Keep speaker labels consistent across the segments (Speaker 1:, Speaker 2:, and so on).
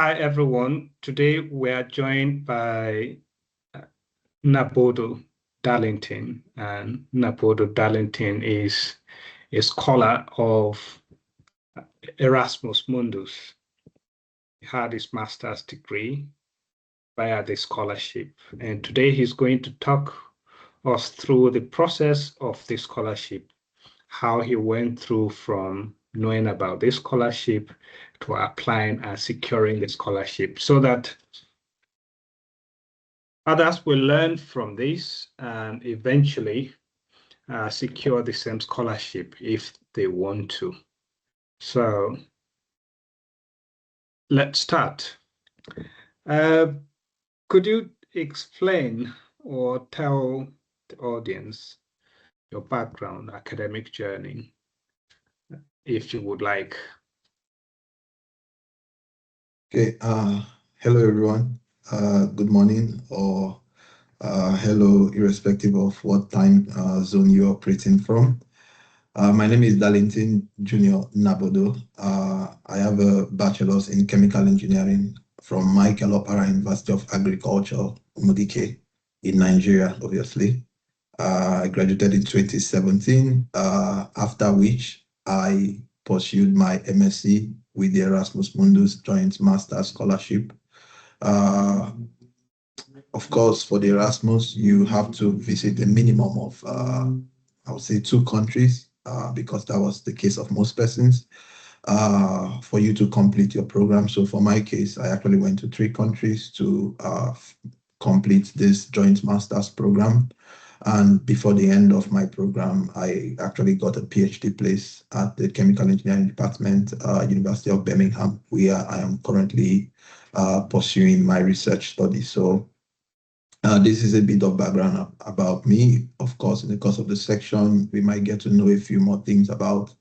Speaker 1: Hi, everyone. Today we are joined by Nnabodo Darlington, and Nnabodo Darlington is a scholar of Erasmus Mundus. He had his master's degree via the scholarship, and today he's going to talk us through the process of the scholarship, how he went through from knowing about this scholarship to applying and securing the scholarship, so that others will learn from this and eventually secure the same scholarship if they want to. So let's start. Could you explain or tell the audience your background, academic journey, if you would like?
Speaker 2: Okay, hello everyone. Good morning or hello, irrespective of what time zone you're operating from. My name is Darlington Junior Nnabodo. I have a bachelor's in chemical engineering from Michael Opara University of Agriculture, Umudike, in Nigeria, obviously. I graduated in 2017, after which I pursued my MSc with the Erasmus Mundus Joint Master Scholarship. Of course, for the Erasmus, you have to visit a minimum of, I would say, 2 countries, because that was the case of most persons, for you to complete your program. So for my case, I actually went to 3 countries to complete this Joint Masters program. And before the end of my program, I actually got a PhD place at the Chemical Engineering Department, University of Birmingham, where I am currently pursuing my research studies. So this is a bit of background about me. Of course, in the course of the section, we might get to know a few more things about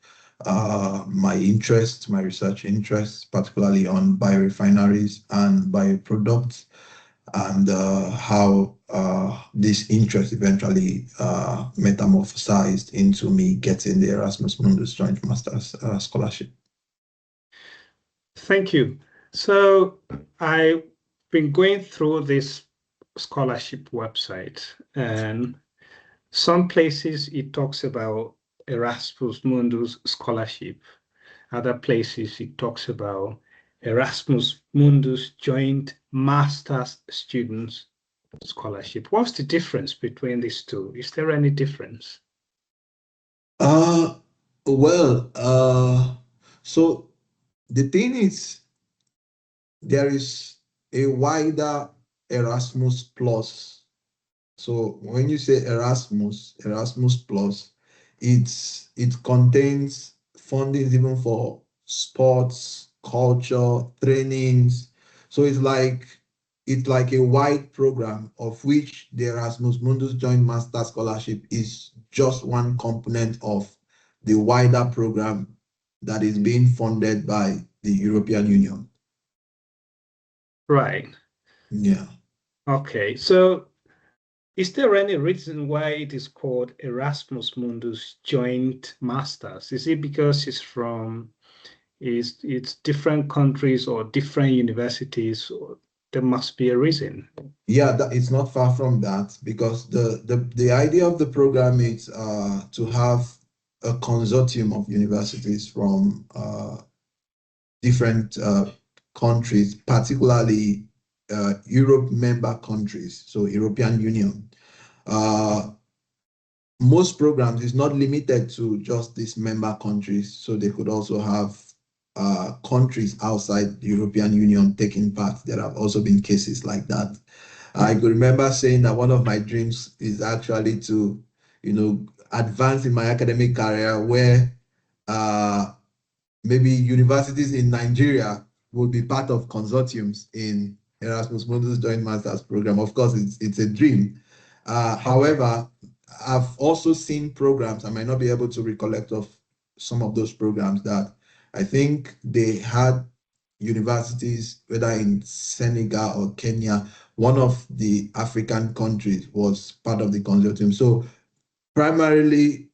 Speaker 2: my interests, my research interests, particularly on biorefineries and bioproducts, and how this interest eventually metamorphosized into me getting the Erasmus Mundus Joint Masters Scholarship.
Speaker 1: Thank you. So I've been going through this scholarship website, and some places it talks about Erasmus Mundus Scholarship. Other places it talks about Erasmus Mundus Joint Masters Students Scholarship. What's the difference between these two? Is there any difference?
Speaker 2: So the thing is, there is a wider Erasmus Plus. So when you say Erasmus Plus, it contains funding even for sports, culture, trainings. So it's like a wide program, of which the Erasmus Mundus Joint Master Scholarship is just one component of the wider program that is being funded by the European Union.
Speaker 1: Right.
Speaker 2: Yeah.
Speaker 1: Okay. So is there any reason why it is called Erasmus Mundus Joint Masters? Is it because it's different countries or different universities? Or there must be a reason.
Speaker 2: Yeah, it's not far from that, because the idea of the program is to have a consortium of universities from different countries, particularly Europe member countries, so European Union. Most programs is not limited to just these member countries, so they could also have countries outside the European Union taking part. There have also been cases like that. I could remember saying that one of my dreams is actually to, advance in my academic career, where maybe universities in Nigeria will be part of consortiums in Erasmus Mundus Joint Masters program. Of course, it's a dream. However, I've also seen programs, I might not be able to recollect of some of those programs, that I think they had universities, whether in Senegal or Kenya, one of the African countries was part of the consortium. So primarily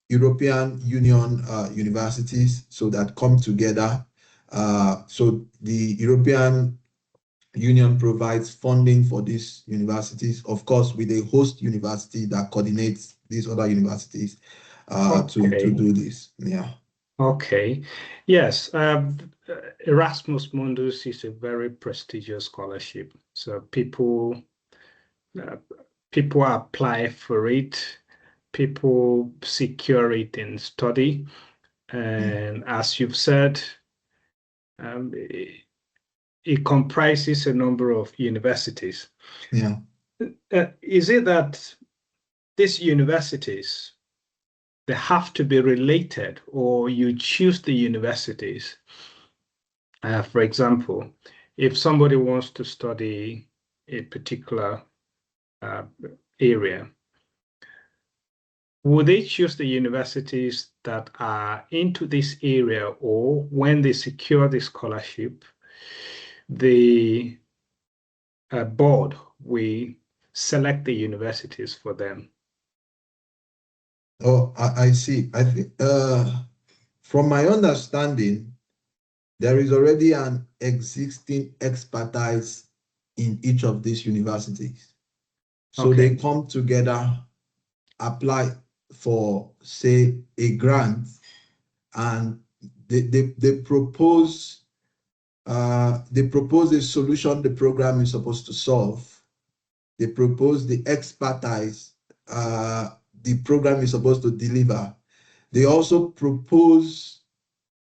Speaker 2: European Union universities, so that come together So the European Union provides funding for these universities, of course, with a host university that coordinates these other universities to
Speaker 1: Okay.
Speaker 2: do this. Yeah.
Speaker 1: Okay. Yes. Erasmus Mundus is a very prestigious scholarship. So uh, people apply for it, people secure it and study. And as you've said, it comprises a number of universities.
Speaker 2: Yeah.
Speaker 1: Is it that these universities, they have to be related, or you choose the universities? For example, if somebody wants to study a particular uh, area, would they choose the universities that are into this area, or when they secure the scholarship, the board will select the universities for them?
Speaker 2: Oh, I see. I think from my understanding, there is already an existing expertise in each of these universities. So they
Speaker 1: Okay.
Speaker 2: come together, apply for, say, a grant, and they propose a solution the program is supposed to solve. They propose the expertise the program is supposed to deliver. They also propose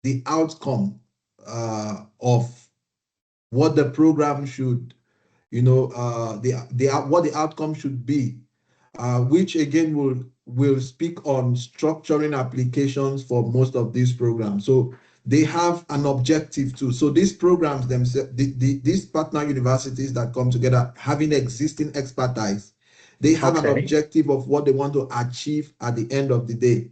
Speaker 2: the outcome of what the program should, what the outcome should be, which again will speak on structuring applications for most of these programs. So they have an objective too. So these programs themselves, these partner universities that come together, having existing expertise, they have an
Speaker 1: Okay.
Speaker 2: objective of what they want to achieve at the end of the day,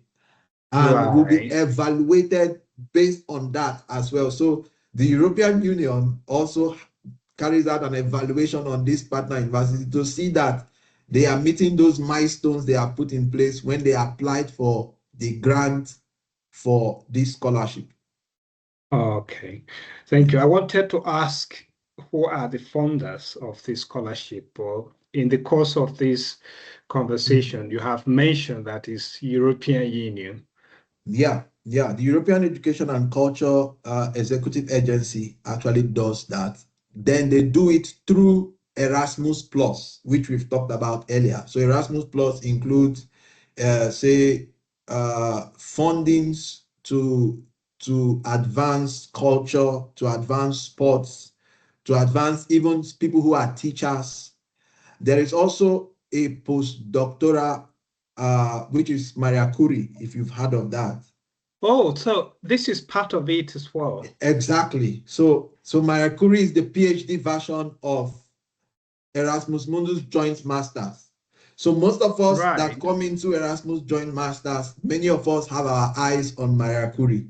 Speaker 2: and will be
Speaker 1: Right.
Speaker 2: evaluated based on that as well. So the European Union also carries out an evaluation on this partner university to see that they are meeting those milestones they have put in place when they applied for the grant for this scholarship.
Speaker 1: Okay.
Speaker 2: Yeah.
Speaker 1: Thank you. I wanted to ask, who are the funders of this scholarship? Or in the course of this conversation, you have mentioned that it's European Union.
Speaker 2: Yeah, yeah. The European Education and Culture Executive Agency actually does that. Then they do it through Erasmus Plus, which we've talked about earlier. So Erasmus Plus includes, say, fundings to advance culture, to advance sports, to advance even people who are teachers. There is also a postdoctoral, which is Maria Curie, if you've heard of that.
Speaker 1: Oh, so this is part of it as well.
Speaker 2: Exactly. So Maria Curie is the PhD version of Erasmus Mundus Joint Masters. So most of us that
Speaker 1: Right.
Speaker 2: come into Erasmus Joint Masters, many of us have our eyes on Maria Curie.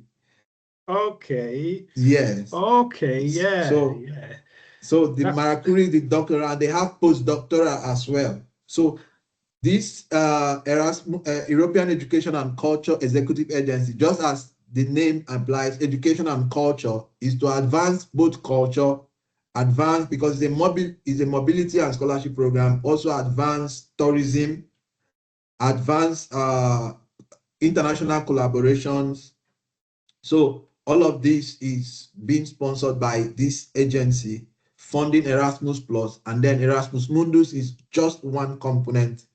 Speaker 1: Okay.
Speaker 2: Yes.
Speaker 1: Okay. Yeah.
Speaker 2: So
Speaker 1: Yeah.
Speaker 2: so the
Speaker 1: That,
Speaker 2: Maria Curie, the doctoral, and they have postdoctoral as well. So this Erasmus, European Education and Culture Executive Agency, just as the name implies, education and culture is to advance both culture, advance because it's a mobility and scholarship program, also advance tourism, advance international collaborations. So all of this is being sponsored by this agency funding Erasmus Plus, and then Erasmus Mundus is just one component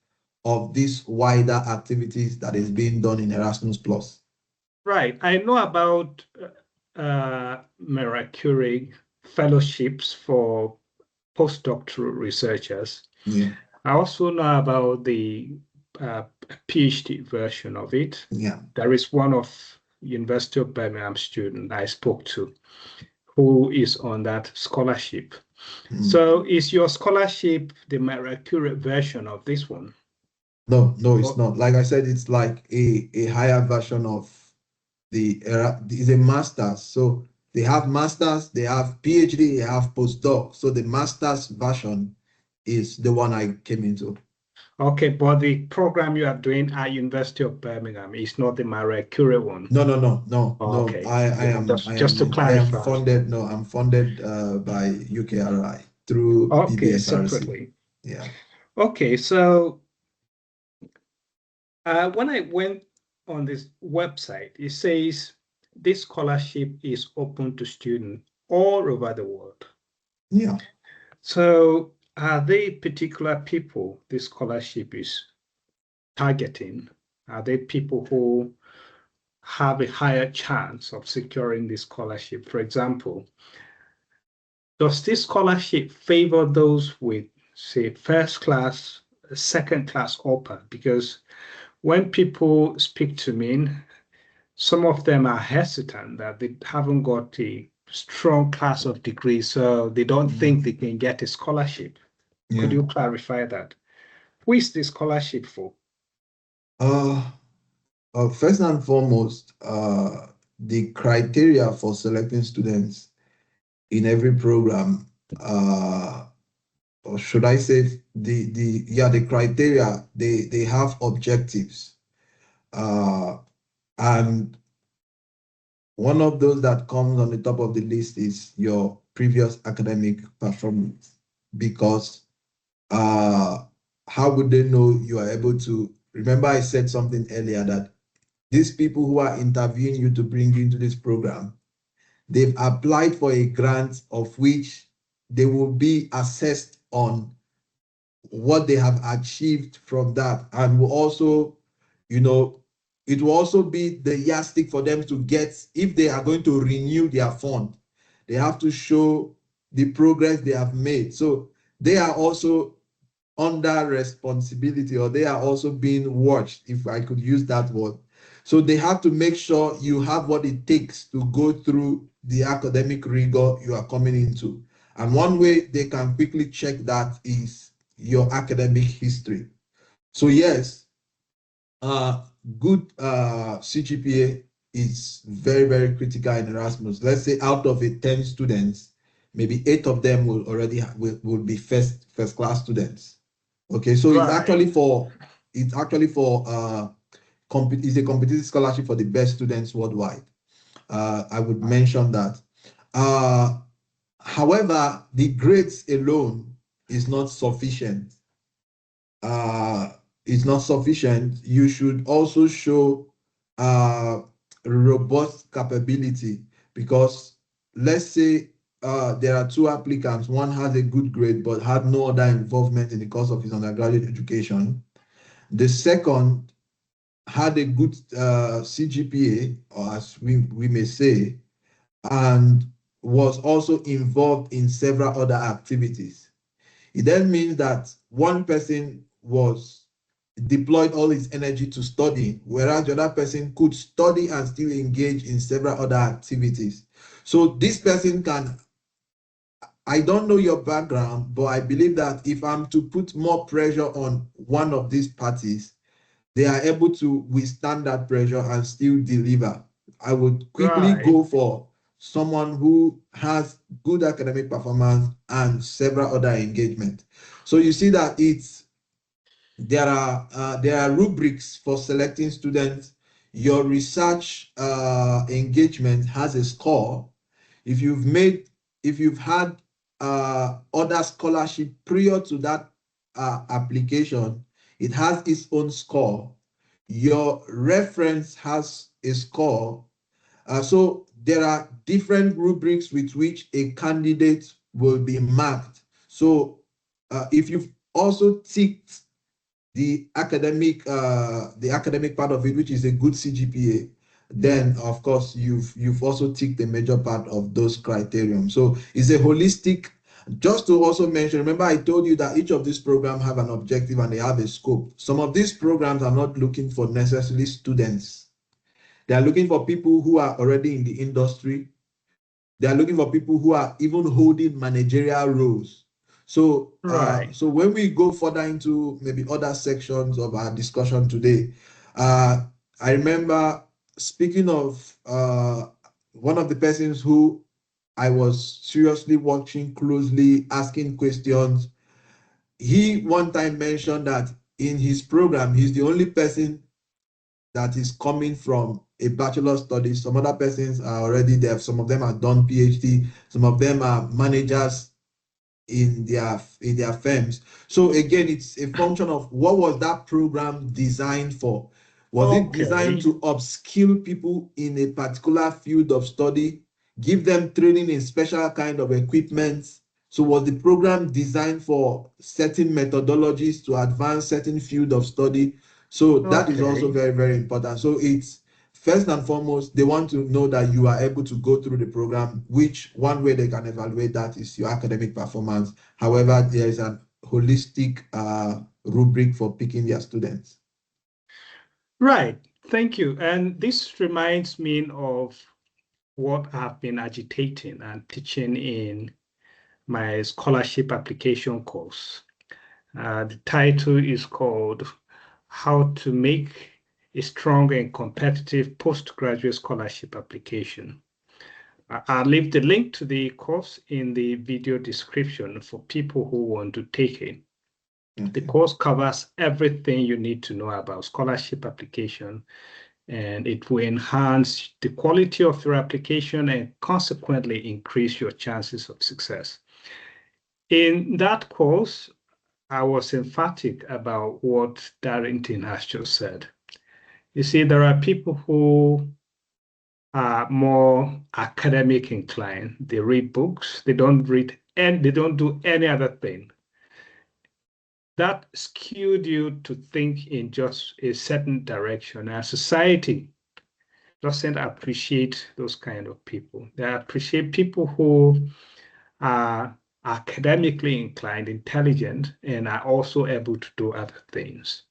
Speaker 2: of these wider activities that is being done in Erasmus Plus.
Speaker 1: right. I know about Marie Curie fellowships for postdoctoral researchers.
Speaker 2: Yeah,
Speaker 1: I also know about the uh, PhD version of it.
Speaker 2: yeah.
Speaker 1: There is one of University of Birmingham student I spoke to who is on that scholarship.
Speaker 2: Mm.
Speaker 1: So is your scholarship the Marie Curie version of this one?
Speaker 2: No, no, it's
Speaker 1: Oh,
Speaker 2: not. Like I said, it's like a higher version of the era. It's a master's. So they have masters, they have PhD, they have postdoc. So the master's version is the one I came into.
Speaker 1: Okay, but the program you are doing at University of Birmingham is not the Marie Curie one.
Speaker 2: No.
Speaker 1: Okay,
Speaker 2: I
Speaker 1: yeah,
Speaker 2: am
Speaker 1: just to
Speaker 2: I am
Speaker 1: clarify.
Speaker 2: funded. No, I'm funded by UKRI through
Speaker 1: Okay,
Speaker 2: BBSRC.
Speaker 1: separately.
Speaker 2: Yeah.
Speaker 1: Okay, so when I went on this website, it says this scholarship is open to students all over the world.
Speaker 2: Yeah.
Speaker 1: So are they particular people this scholarship is targeting? Are they people who have a higher chance of securing this scholarship? For example, does this scholarship favor those with, say, first class, second class upper? Because when people speak to me, some of them are hesitant that they haven't got a strong class of degree, so they don't think they can get a scholarship. Could
Speaker 2: Yeah.
Speaker 1: you clarify that? Who is the scholarship for?
Speaker 2: Uh, First and foremost, the criteria for selecting students in every program, or should I say the criteria, they have objectives. And one of those that comes on the top of the list is your previous academic performance. Because how would they know you are able to? Remember, I said something earlier that these people who are interviewing you to bring you into this program, they've applied for a grant of which they will be assessed on what they have achieved from that, and will also, you know, it will also be the yardstick for them to get, if they are going to renew their fund, they have to show the progress they have made. So they are also under responsibility, or they are also being watched, if I could use that word. So they have to make sure you have what it takes to go through the academic rigor you are coming into. And one way they can quickly check that is your academic history. So yes, uh, good CGPA is very, very critical in Erasmus. Let's say out of 10 students, maybe 8 of them will already will be first class students. Okay, so
Speaker 1: Right,
Speaker 2: it's actually for it's a competitive scholarship for the best students worldwide. I would mention that. Uh, However, the grades alone is not sufficient. Uh, is not sufficient. You should also show uh, robust capability, because let's say there are 2 applicants. One has a good grade but had no other involvement in the course of his undergraduate education. The second had a good CGPA, or as we may say, and was also involved in several other activities. It then means that one person was deployed all his energy to study, whereas the other person could study and still engage in several other activities. So this person can, I don't know your background, but I believe that if I'm to put more pressure on one of these parties, they are able to withstand that pressure and still deliver. I would quickly
Speaker 1: right,
Speaker 2: go for someone who has good academic performance and several other engagement. So you see that there are rubrics for selecting students. Your research engagement has a score. If you've made, if you've had other scholarship prior to that application, it has its own score. Your reference has a score. So there are different rubrics with which a candidate will be marked. So if you've also ticked the academic part of it, which is a good CGPA, then of course you've also ticked a major part of those criterion. So it's a holistic. Just to also mention, remember I told you that each of these programs have an objective and they have a scope. Some of these programs are not looking for necessarily students. They are looking for people who are already in the industry. They are looking for people who are even holding managerial roles. So,
Speaker 1: right.
Speaker 2: so when we go further into maybe other sections of our discussion today, I remember speaking of one of the persons who I was seriously watching closely, asking questions. He one time mentioned that in his program, he's the only person that is coming from a bachelor studies. Some other persons are already there. Some of them have done PhD. Some of them are managers in their firms. So again, it's a function of what was that program designed for. Was it designed
Speaker 1: Okay.
Speaker 2: to upskill people in a particular field of study, give them training in special kind of equipment? So was the program designed for certain methodologies to advance certain field of study? So that is also
Speaker 1: Okay.
Speaker 2: very, very important. So it's first and foremost, they want to know that you are able to go through the program, which one way they can evaluate that is your academic performance. However, there is a holistic rubric for picking their students.
Speaker 1: Right. Thank you. And this reminds me of what I've been agitating and teaching in my scholarship application course. The title is called How to Make a Strong and Competitive Postgraduate Scholarship Application. I'll leave the link to the course in the video description for people who want to take it. The
Speaker 2: Okay.
Speaker 1: course covers everything you need to know about scholarship application, and it will enhance the quality of your application and consequently increase your chances of success. In that course, I was emphatic about what Darlington has just said. You see, there are people who are more academic inclined. They read books, they don't read, and they don't do any other thing. That skewed you to think in just a certain direction. And society doesn't appreciate those kind of people. They appreciate people who are academically inclined, intelligent, and are also able to do other things.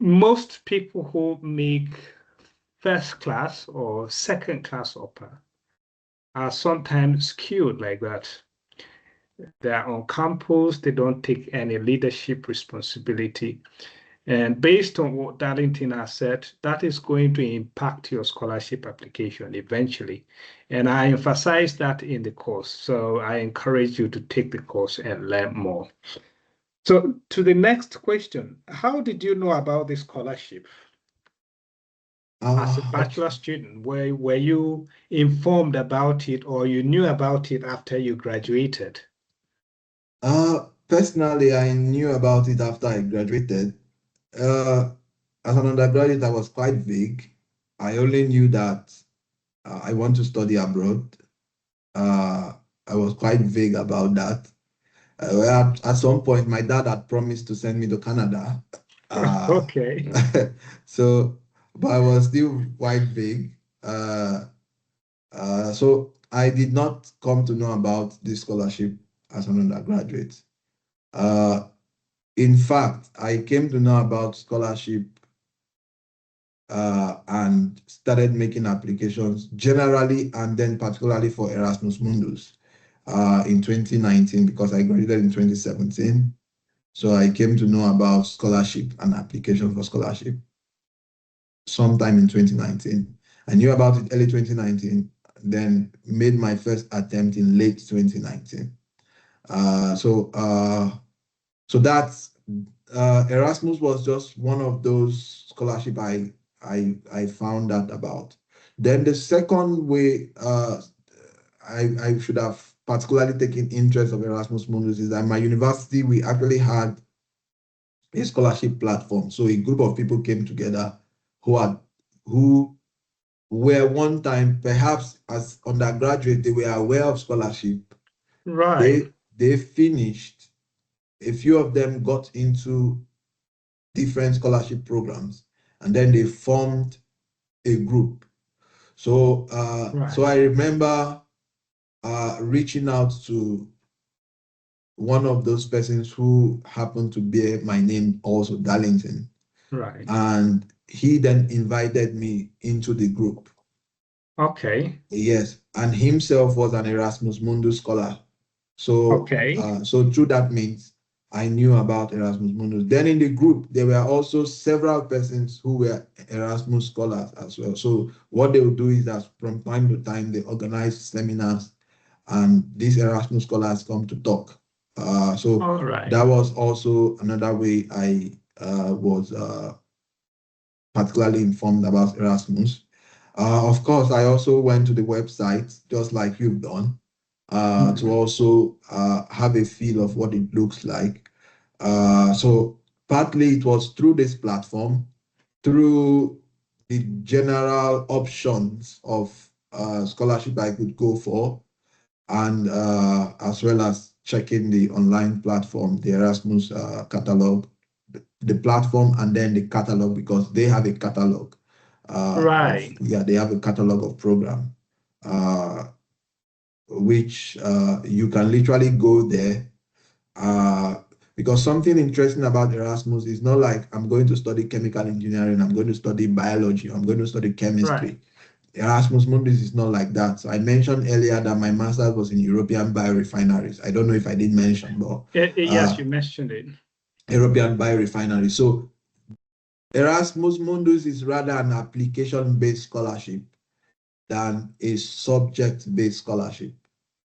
Speaker 1: Most people who make first class or second class upper are sometimes skewed like that. They're on campus, they don't take any leadership responsibility. And based on what Darlington has said, that is going to impact your scholarship application eventually. And I emphasize that in the course. So I encourage you to take the course and learn more. So to the next question, how did you know about this scholarship? As a bachelor
Speaker 2: Okay.
Speaker 1: student, were you informed about it or you knew about it after you graduated?
Speaker 2: Personally, I knew about it after I graduated. Uh, as an undergraduate, I was quite vague. I only knew that I want to study abroad. Uh, I was quite vague about that. At some point, my dad had promised to send me to Canada. Uh,
Speaker 1: Okay.
Speaker 2: so, but I was still quite vague. So I did not come to know about this scholarship as an undergraduate. Uh, in fact, I came to know about scholarship and started making applications generally and then particularly for Erasmus Mundus in 2019 because I graduated in 2017. So I came to know about scholarship and application for scholarship sometime in 2019. I knew about it early 2019, then made my first attempt in late 2019. So that's Erasmus was just one of those scholarship I found out about. Then the second way I should have particularly taken interest of Erasmus Mundus is that my university we actually had a scholarship platform. So a group of people came together who were one time perhaps as undergraduate they were aware of scholarship.
Speaker 1: Right.
Speaker 2: They finished. A few of them got into different scholarship programs, and then they formed a group. So I
Speaker 1: Right.
Speaker 2: remember reaching out to one of those persons who happened to bear my name also, Darlington,
Speaker 1: Right.
Speaker 2: and he then invited me into the group.
Speaker 1: Okay.
Speaker 2: Yes, and himself was an Erasmus Mundus scholar.
Speaker 1: Okay.
Speaker 2: So through that means I knew about Erasmus Mundus. Then in the group, there were also several persons who were Erasmus scholars as well. So what they would do is that from time to time, they organize seminars and these Erasmus scholars come to talk. So
Speaker 1: All right.
Speaker 2: that was also another way I was particularly informed about Erasmus. Of course, I also went to the website, just like you've done, to also have a feel of what it looks like. So partly it was through this platform, through the general options of scholarship I could go for, and as well as checking the online platform, the Erasmus catalog, the platform, and then the catalog, because they have a catalog
Speaker 1: Right.
Speaker 2: they have a catalog of program, uh, which you can literally go there. Uh, because something interesting about Erasmus is not like I'm going to study chemical engineering, I'm going to study biology, I'm going to study
Speaker 1: Right.
Speaker 2: chemistry. Erasmus Mundus is not like that. So I mentioned earlier that my master's was in European biorefineries. I don't know if I did mention, but
Speaker 1: Yes, you mentioned it.
Speaker 2: European biorefineries. So Erasmus Mundus is rather an application-based scholarship than a subject-based scholarship.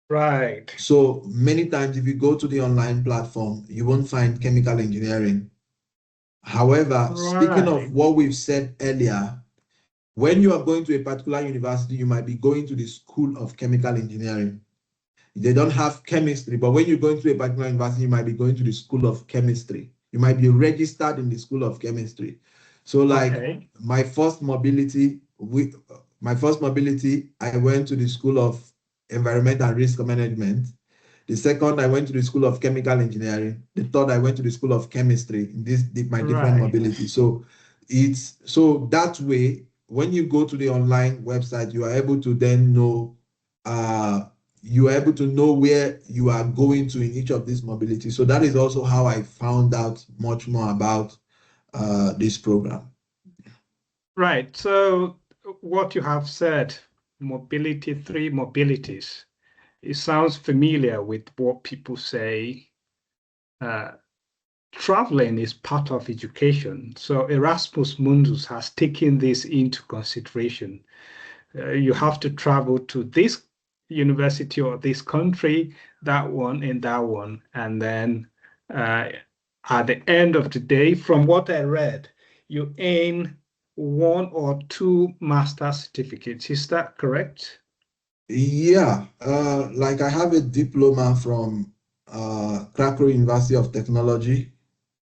Speaker 1: Right.
Speaker 2: So many times, if you go to the online platform, you won't find chemical engineering. However, speaking of
Speaker 1: Right.
Speaker 2: what we've said earlier, when you are going to a particular university, you might be going to the School of Chemical Engineering. They don't have chemistry, but when you're going to a particular university, you might be going to the School of Chemistry. You might be registered in the School of Chemistry. So, like
Speaker 1: Okay.
Speaker 2: my first mobility, I went to the School of Environment and Risk Management. The second, I went to the School of Chemical Engineering. The third, I went to the School of Chemistry in my different
Speaker 1: Right.
Speaker 2: mobility. So it's so that way, when you go to the online website, you are able to then know you are able to know where you are going to in each of these mobilities. So that is also how I found out much more about this program.
Speaker 1: Right. So what you have said, mobility, three mobilities, it sounds familiar with what people say. Uh, Traveling is part of education. So Erasmus Mundus has taken this into consideration. You have to travel to this university or this country, that one and that one. And then uh, at the end of the day, from what I read, you earn one or two master certificates. Is that correct?
Speaker 2: Yeah, like I have a diploma from Krakow University of Technology.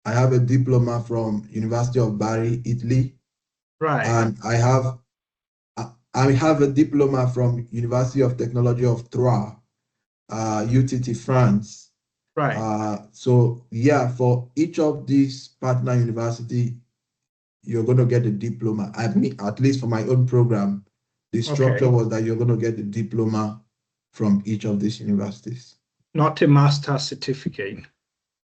Speaker 2: I have a diploma from University of Bari, Italy,
Speaker 1: Right,
Speaker 2: and I have a diploma from University of Technology of Troyes, UTT, France.
Speaker 1: right.
Speaker 2: So yeah, for each of these partner university, you're going to get a diploma. I mean, at least for my own program, the structure
Speaker 1: Okay.
Speaker 2: was that you're going to get a diploma from each of these universities.
Speaker 1: Not a master certificate.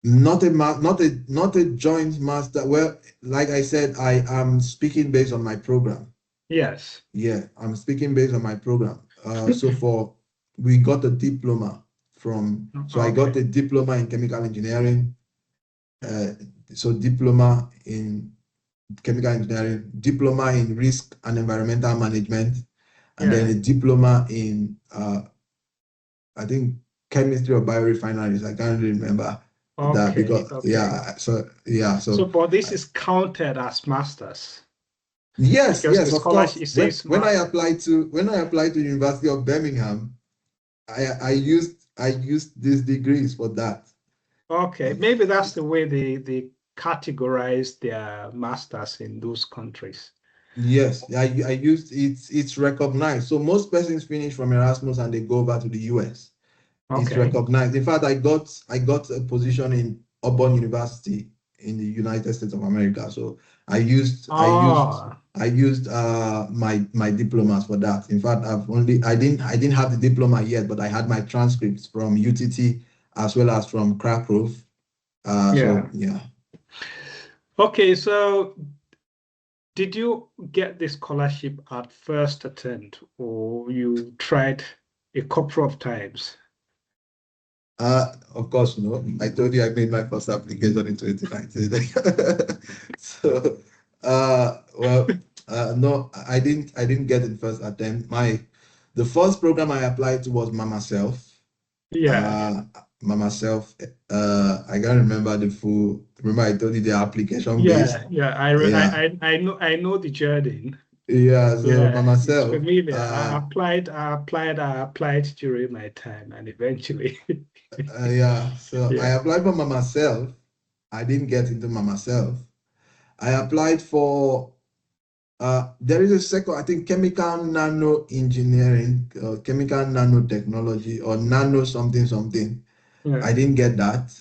Speaker 2: Not a joint master. Well, like I said, I am speaking based on my program.
Speaker 1: Yes.
Speaker 2: Yeah, I'm speaking based on my program. We got a diploma so I got
Speaker 1: Okay.
Speaker 2: a diploma in chemical engineering, uh, so diploma in chemical engineering, diploma in risk and environmental management, and then
Speaker 1: Yeah.
Speaker 2: a diploma in I think chemistry or biorefineries. I can't really remember that
Speaker 1: Okay.
Speaker 2: because
Speaker 1: Okay. So,
Speaker 2: so
Speaker 1: but this is counted as masters
Speaker 2: yes,
Speaker 1: because the
Speaker 2: yes, of
Speaker 1: scholarship
Speaker 2: course.
Speaker 1: it
Speaker 2: When
Speaker 1: says
Speaker 2: when I
Speaker 1: master.
Speaker 2: applied to University of Birmingham, I used these degrees for that.
Speaker 1: Okay, maybe that's the way they categorize their masters in those countries.
Speaker 2: Yes, I used it's recognized. So most persons finish from Erasmus and they go over to the US. It's
Speaker 1: Okay.
Speaker 2: recognized. In fact, I got a position in Auburn University in the United States of America. So I used I used
Speaker 1: Oh,
Speaker 2: I used my diplomas for that. In fact, I didn't have the diploma yet, but I had my transcripts from UTT as well as from Krakow. So
Speaker 1: yeah.
Speaker 2: yeah.
Speaker 1: Okay, so did you get this scholarship at first attempt or you tried a couple of times?
Speaker 2: Of course, no. I told you I made my first application in 2019. So, no, I didn't get it first attempt. The first program I applied to was Mama Self.
Speaker 1: Yeah.
Speaker 2: Uh, Mama Self. I can't remember the full. Remember, I told you the application based.
Speaker 1: Yeah.
Speaker 2: Yeah,
Speaker 1: I know the journey.
Speaker 2: yeah. So
Speaker 1: Yeah,
Speaker 2: Mama
Speaker 1: it's
Speaker 2: Self.
Speaker 1: familiar. I applied during my time, and eventually,
Speaker 2: Yeah. So I
Speaker 1: yeah,
Speaker 2: applied for Mama Self. I didn't get into Mama Self. I applied for. There is a second, I think, chemical nano engineering, chemical nanotechnology, or nano something something.
Speaker 1: yeah.
Speaker 2: I didn't get that.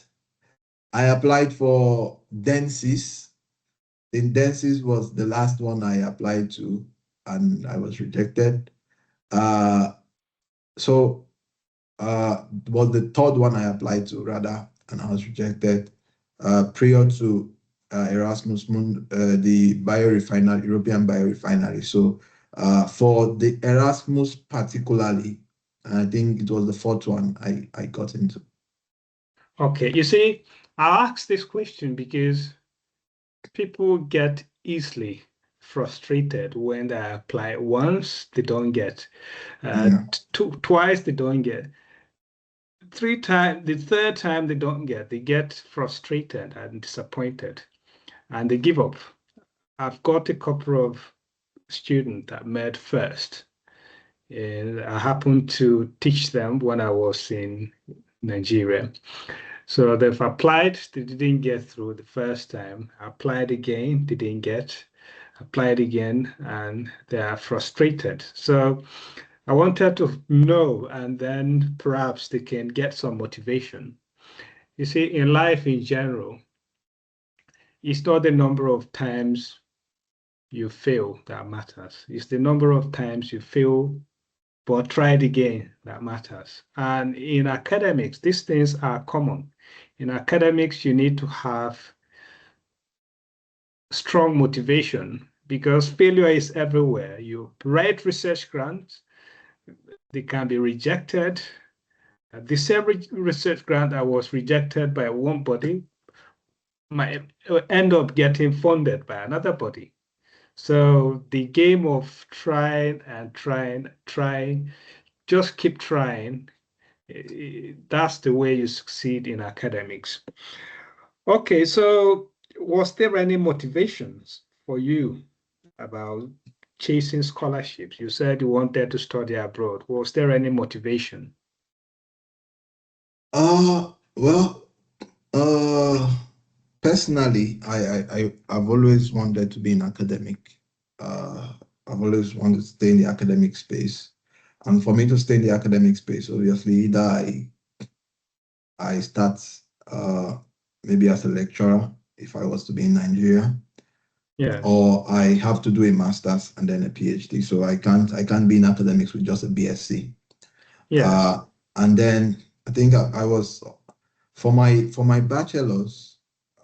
Speaker 2: I applied for Densis. In Densis was the last one I applied to, and I was rejected. Uh, so was the third one I applied to rather, and I was rejected. Prior to Erasmus Mundus, the biorefinery, European biorefinery. So for the Erasmus particularly, I think it was the fourth one I got into.
Speaker 1: Okay, you see, I ask this question because people get easily frustrated when they apply once, they don't get.
Speaker 2: Yeah.
Speaker 1: Twice, they don't get. Three times, the third time they get frustrated and disappointed, and they give up. I've got a couple of students that met first, and I happened to teach them when I was in Nigeria. So they've applied, they didn't get through the first time. Applied again, they didn't get. Applied again, and they are frustrated. So I wanted to know, and then perhaps they can get some motivation. You see, in life in general, it's not the number of times you fail that matters. It's the number of times you fail, but try it again that matters. And in academics, these things are common. In academics, you need to have strong motivation because failure is everywhere. You write research grants, they can be rejected. The same research grant I was rejected by one body might end up getting funded by another body. So the game of trying and trying, just keep trying. That's the way you succeed in academics. Okay, so was there any motivations for you about chasing scholarships? You said you wanted to study abroad. Was there any motivation?
Speaker 2: Well, uh, personally, I've always wanted to be in academic. Uh, I've always wanted to stay in the academic space. And for me to stay in the academic space, obviously, either I start uh, maybe as a lecturer if I was to be in Nigeria,
Speaker 1: Yeah,
Speaker 2: or I have to do a master's and then a PhD. So I can't be in academics with just a BSc.
Speaker 1: yes,
Speaker 2: Uh, and then I think I was for my bachelor's.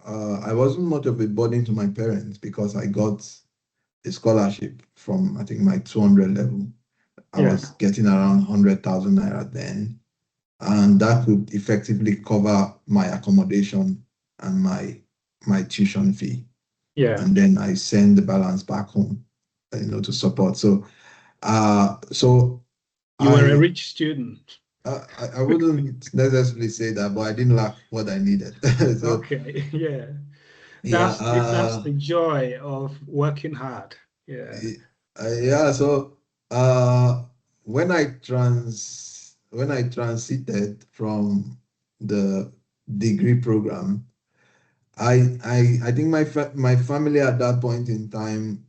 Speaker 2: I wasn't much of a burden to my parents because I got a scholarship from I think my 200 level. I
Speaker 1: yeah,
Speaker 2: was getting around 100,000 naira then, and that could effectively cover my accommodation and my tuition fee.
Speaker 1: yeah.
Speaker 2: And then I send the balance back home, to support. So
Speaker 1: You were a
Speaker 2: I
Speaker 1: rich student.
Speaker 2: I wouldn't necessarily say that, but I didn't lack what I needed. So
Speaker 1: Okay, yeah.
Speaker 2: yeah,
Speaker 1: That's the joy of working hard. Yeah,
Speaker 2: yeah. So uh, when I transited from the degree program, I think my family at that point in time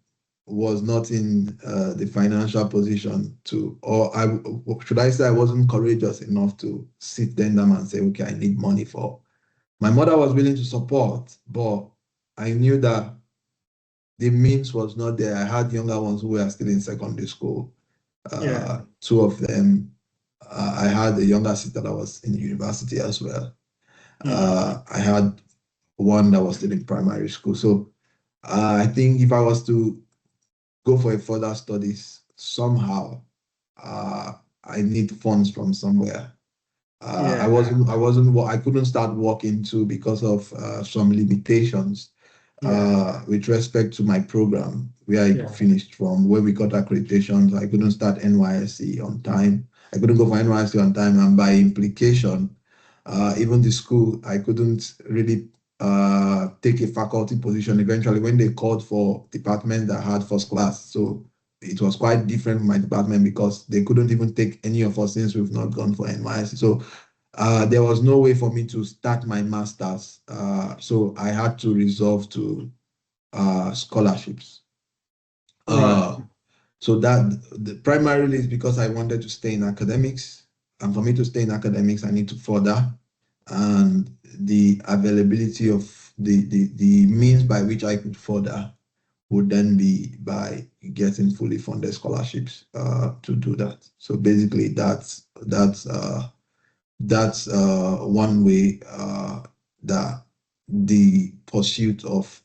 Speaker 2: was not in the financial position to, or should I say I wasn't courageous enough to sit them down and say, okay, I need money for. My mother was willing to support, but I knew that the means was not there. I had younger ones who were still in secondary school.
Speaker 1: yeah,
Speaker 2: Two of them. I had a younger sister that was in university as well.
Speaker 1: mm,
Speaker 2: I had one that was still in primary school. So I think if I was to go for a further studies somehow, uh, I need funds from somewhere.
Speaker 1: yeah,
Speaker 2: I couldn't start working too because of some limitations
Speaker 1: yeah,
Speaker 2: with respect to my program where I
Speaker 1: yeah,
Speaker 2: finished from, where we got accreditations. I couldn't start NYSC on time. I couldn't go for NYSC on time, and by implication, Even the school, I couldn't really take a faculty position eventually when they called for department that had first class. So it was quite different from my department because they couldn't even take any of us since we've not gone for NYSC. So there was no way for me to start my master's. So I had to resolve to scholarships.
Speaker 1: Right.
Speaker 2: So primarily is because I wanted to stay in academics. And for me to stay in academics, I need to further. And the availability of the means by which I could further would then be by getting fully funded scholarships to do that. So basically, that's one way that the pursuit of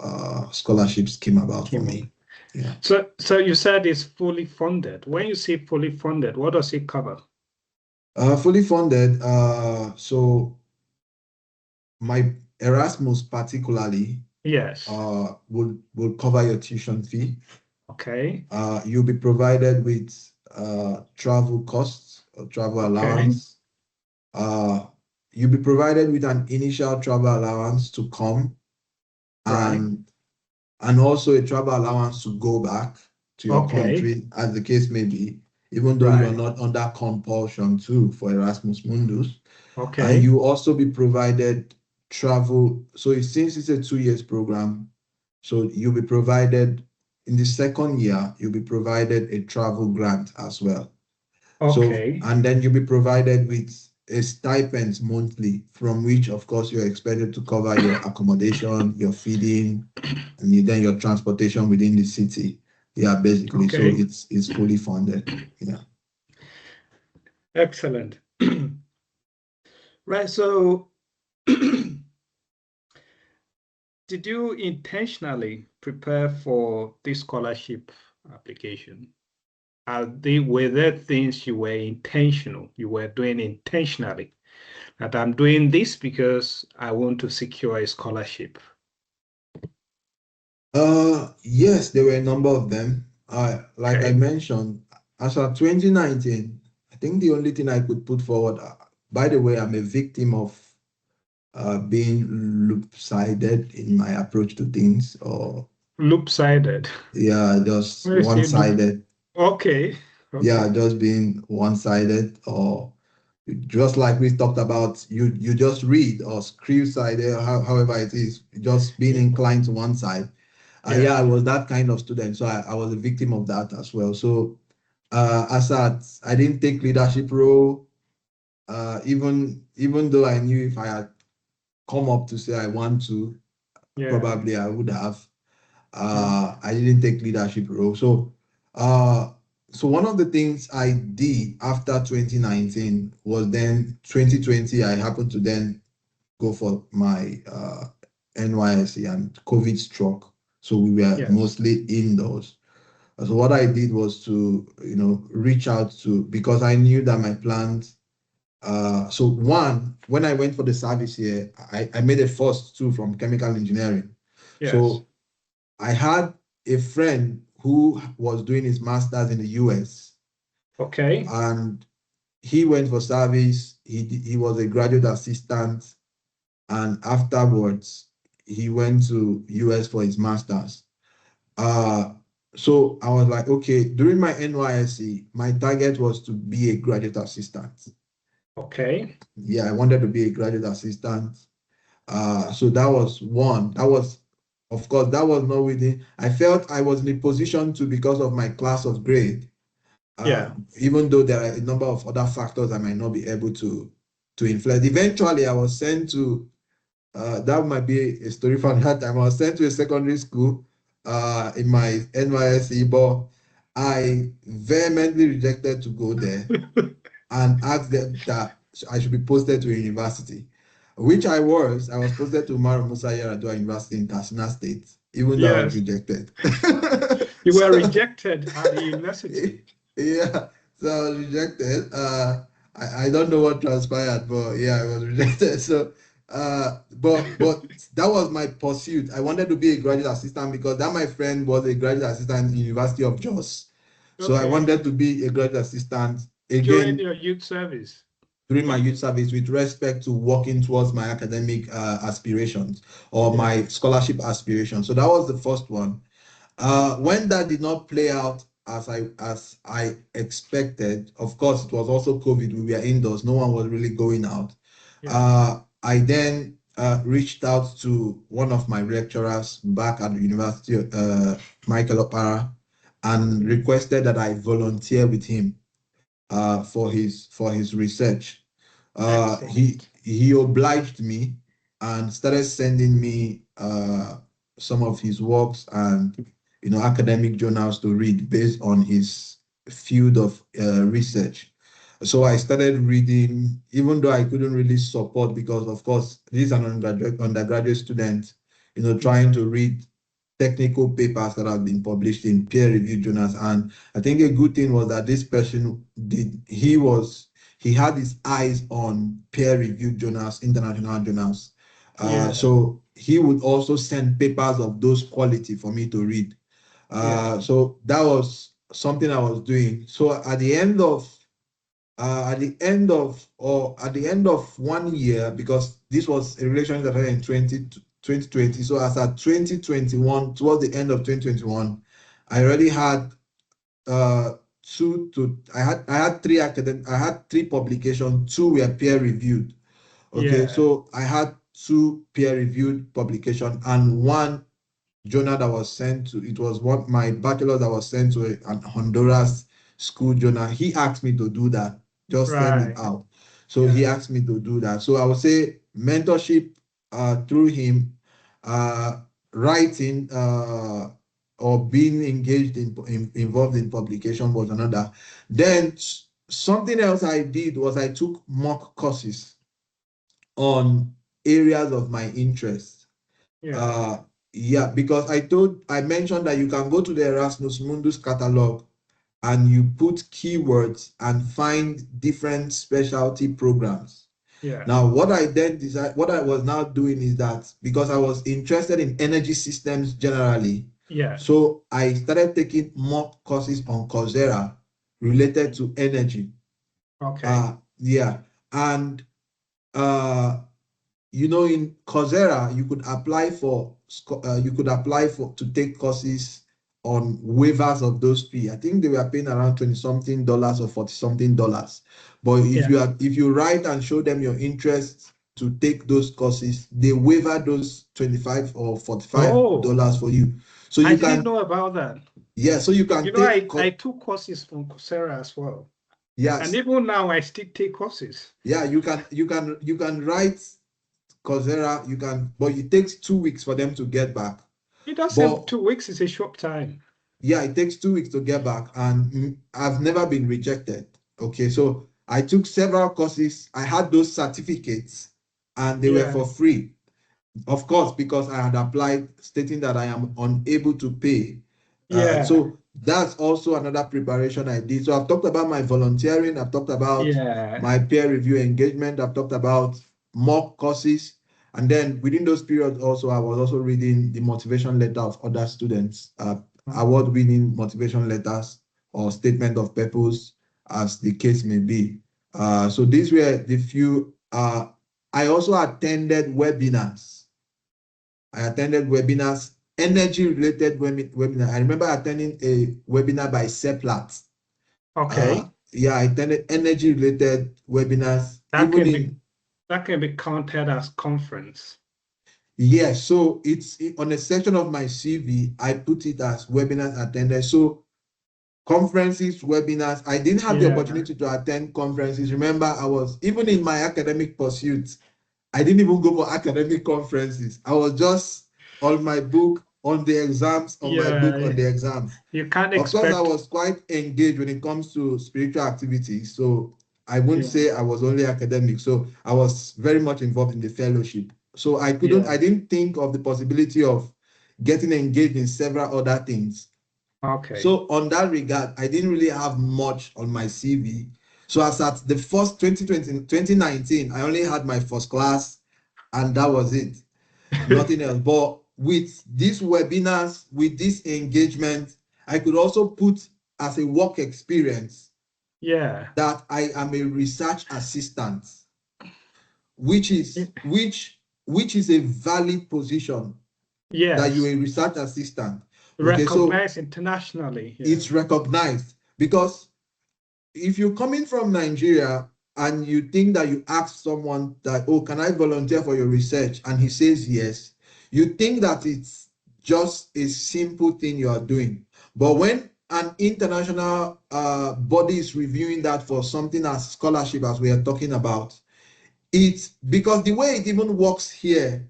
Speaker 2: scholarships came about for me. Yeah.
Speaker 1: So you said it's fully funded. When you say fully funded, what does it cover?
Speaker 2: Fully funded. So my Erasmus particularly
Speaker 1: Yes.
Speaker 2: would cover your tuition fee.
Speaker 1: Okay.
Speaker 2: You'll be provided with travel costs or travel allowance. You'll be provided with an initial travel allowance to come
Speaker 1: Right.
Speaker 2: and also a travel allowance to go back to your country, as the case may be, even though you're
Speaker 1: Right.
Speaker 2: not under compulsion to for Erasmus Mundus. And
Speaker 1: Okay.
Speaker 2: you also be provided travel. So since it's a 2 years program, so you'll be provided in the second year, you'll be provided a travel grant as well. So,
Speaker 1: Okay.
Speaker 2: and then you'll be provided with a stipend monthly from which, of course, you're expected to cover your accommodation, your feeding, and then your transportation within the city. Yeah, basically. So
Speaker 1: Okay.
Speaker 2: it's fully funded. Yeah.
Speaker 1: Excellent. Right. So did you intentionally prepare for this scholarship application? Were there things you were doing intentionally? That I'm doing this because I want to secure a scholarship.
Speaker 2: Yes, there were a number of them. Like I
Speaker 1: Okay.
Speaker 2: mentioned, as of 2019, I think the only thing I could put forward, by the way, I'm a victim of being loop-sided in my approach to things, or
Speaker 1: Loop-sided.
Speaker 2: yeah, just
Speaker 1: When you say loop,
Speaker 2: one-sided.
Speaker 1: okay.
Speaker 2: Yeah,
Speaker 1: Okay.
Speaker 2: just being one-sided, or just like we talked about, you just read or screw-sided, however it is, just being inclined to one side. Yeah,
Speaker 1: Yeah.
Speaker 2: I was that kind of student, so I was a victim of that as well. So I didn't take leadership role, even though I knew if I had come up to say I want to,
Speaker 1: Yeah.
Speaker 2: probably I would have.
Speaker 1: Mm.
Speaker 2: I didn't take leadership role. Uh, so one of the things I did after 2019 was then 2020, I happened to then go for my NYSC and COVID struck. So we were
Speaker 1: Yes.
Speaker 2: mostly indoors. So what I did was to, reach out to, because I knew that my plans, so one, when I went for the service here, I made a first too from chemical engineering.
Speaker 1: Yes.
Speaker 2: So I had a friend who was doing his master's in the US,
Speaker 1: Okay.
Speaker 2: and he went for service. He was a graduate assistant, and afterwards he went to US for his master's. Uh, so I was like, okay, during my NYSC, my target was to be a graduate assistant.
Speaker 1: Okay.
Speaker 2: Yeah, I wanted to be a graduate assistant. So that was one. That was, of course, that was not within. I felt I was in a position to because of my class of grade.
Speaker 1: Yeah.
Speaker 2: Even though there are a number of other factors I might not be able to influence. Eventually, I was sent to. That might be a story from that time. I was sent to a secondary school in my NYSC, but I vehemently rejected to go there and asked them that I should be posted to a university, which I was. I was posted to Umaru Musa Yar'Adua University in Katsina State, even though I was
Speaker 1: Yes.
Speaker 2: rejected.
Speaker 1: You were
Speaker 2: So,
Speaker 1: rejected at the university.
Speaker 2: yeah, so I was rejected. I don't know what transpired, but yeah, I was rejected. So, but that was my pursuit. I wanted to be a graduate assistant because that my friend was a graduate assistant in the University of Jos. So I
Speaker 1: Okay.
Speaker 2: wanted to be a graduate assistant
Speaker 1: During
Speaker 2: again.
Speaker 1: your youth service.
Speaker 2: during my youth service with respect to working towards my academic aspirations or my scholarship aspirations. So that was the first one. When that did not play out as I expected, of course, it was also COVID. We were indoors. No one was really going out. I then reached out to one of my lecturers back at the University, Michael Opara, and requested that I volunteer with him for his research. He obliged me and started sending me some of his works and academic journals to read based on his field of research. So I started reading, even though I couldn't really support because, of course, this is an undergraduate student, trying to read technical papers that have been published in peer-reviewed journals. And I think a good thing was that this person he had his eyes on peer-reviewed journals, international journals. So he would also send papers of those quality for me to read. So that was something I was doing. So at the end of 1 year, because this was a relationship that started in 2020. So as at 2021, towards the end of 2021, I already had I had three publications. Two were peer reviewed. Okay, so I had two peer reviewed publications and one journal that was sent to, it was what my bachelor that was sent to an Honduras school journal. He asked me to do that, just send it out. So he asked me to do that. So I would say mentorship through him, writing or being engaged involved in publication was another. Then something else I did was I took mock courses on areas of my interest. Because I mentioned that you can go to the Erasmus Mundus catalog and you put keywords and find different specialty programs. Now, what I was now doing is that because I was interested in energy systems generally, so I started taking mock courses on Coursera related to energy. And in Coursera, you could apply to take courses on waivers of those fees. I think they were paying around $20-something or $40-something. But if you write and show them your interest to take those courses, they waiver those $25 or $45 for you. So
Speaker 1: I didn't know about that.
Speaker 2: Yeah, so you can
Speaker 1: I took courses from Coursera as well.
Speaker 2: Yes.
Speaker 1: And even now I still take courses.
Speaker 2: Yeah, you can write Coursera, but it takes 2 weeks for them to get back.
Speaker 1: It does say 2 weeks is a short time.
Speaker 2: Yeah, it takes 2 weeks to get back, and I've never been rejected. Okay, so I took several courses. I had those certificates, and they were for free. Of course, because I had applied stating that I am unable to pay. So that's also another preparation I did. So I've talked about my volunteering. I've talked about my peer review engagement. I've talked about mock courses. And then within those periods also, I was also reading the motivation letter of other students, award-winning motivation letters or statement of purpose, as the case may be. So these were the few. I also attended webinars. Energy-related webinar. I remember attending a webinar by Seplat.
Speaker 1: Okay.
Speaker 2: I attended energy-related webinars.
Speaker 1: That can be counted as conference.
Speaker 2: Yes, so it's on a section of my CV, I put it as webinars attended. So conferences, webinars, I didn't have the opportunity to attend conferences. Remember, I was, even in my academic pursuits, I didn't even go for academic conferences. I was just on my book, on the exams, on my book, on the exams.
Speaker 1: You can't expect.
Speaker 2: Of course, I was quite engaged when it comes to spiritual activities. So I wouldn't say I was only academic. So I was very much involved in the fellowship. So I didn't think of the possibility of getting engaged in several other things.
Speaker 1: Okay.
Speaker 2: So on that regard, I didn't really have much on my CV. So as at the first 2019, I only had my first class, and that was it. Nothing else. But with these webinars, with this engagement, I could also put as a work experience
Speaker 1: Yeah.
Speaker 2: that I am a research assistant, which is a valid position, that you're
Speaker 1: Yes.
Speaker 2: a research assistant. Okay, so
Speaker 1: Recognized internationally. Yeah.
Speaker 2: it's recognized, because if you're coming from Nigeria and you think that you ask someone that, oh, can I volunteer for your research? And he says yes, you think that it's just a simple thing you are doing. But when an international body is reviewing that for something as scholarship as we are talking about, it's because the way it even works here,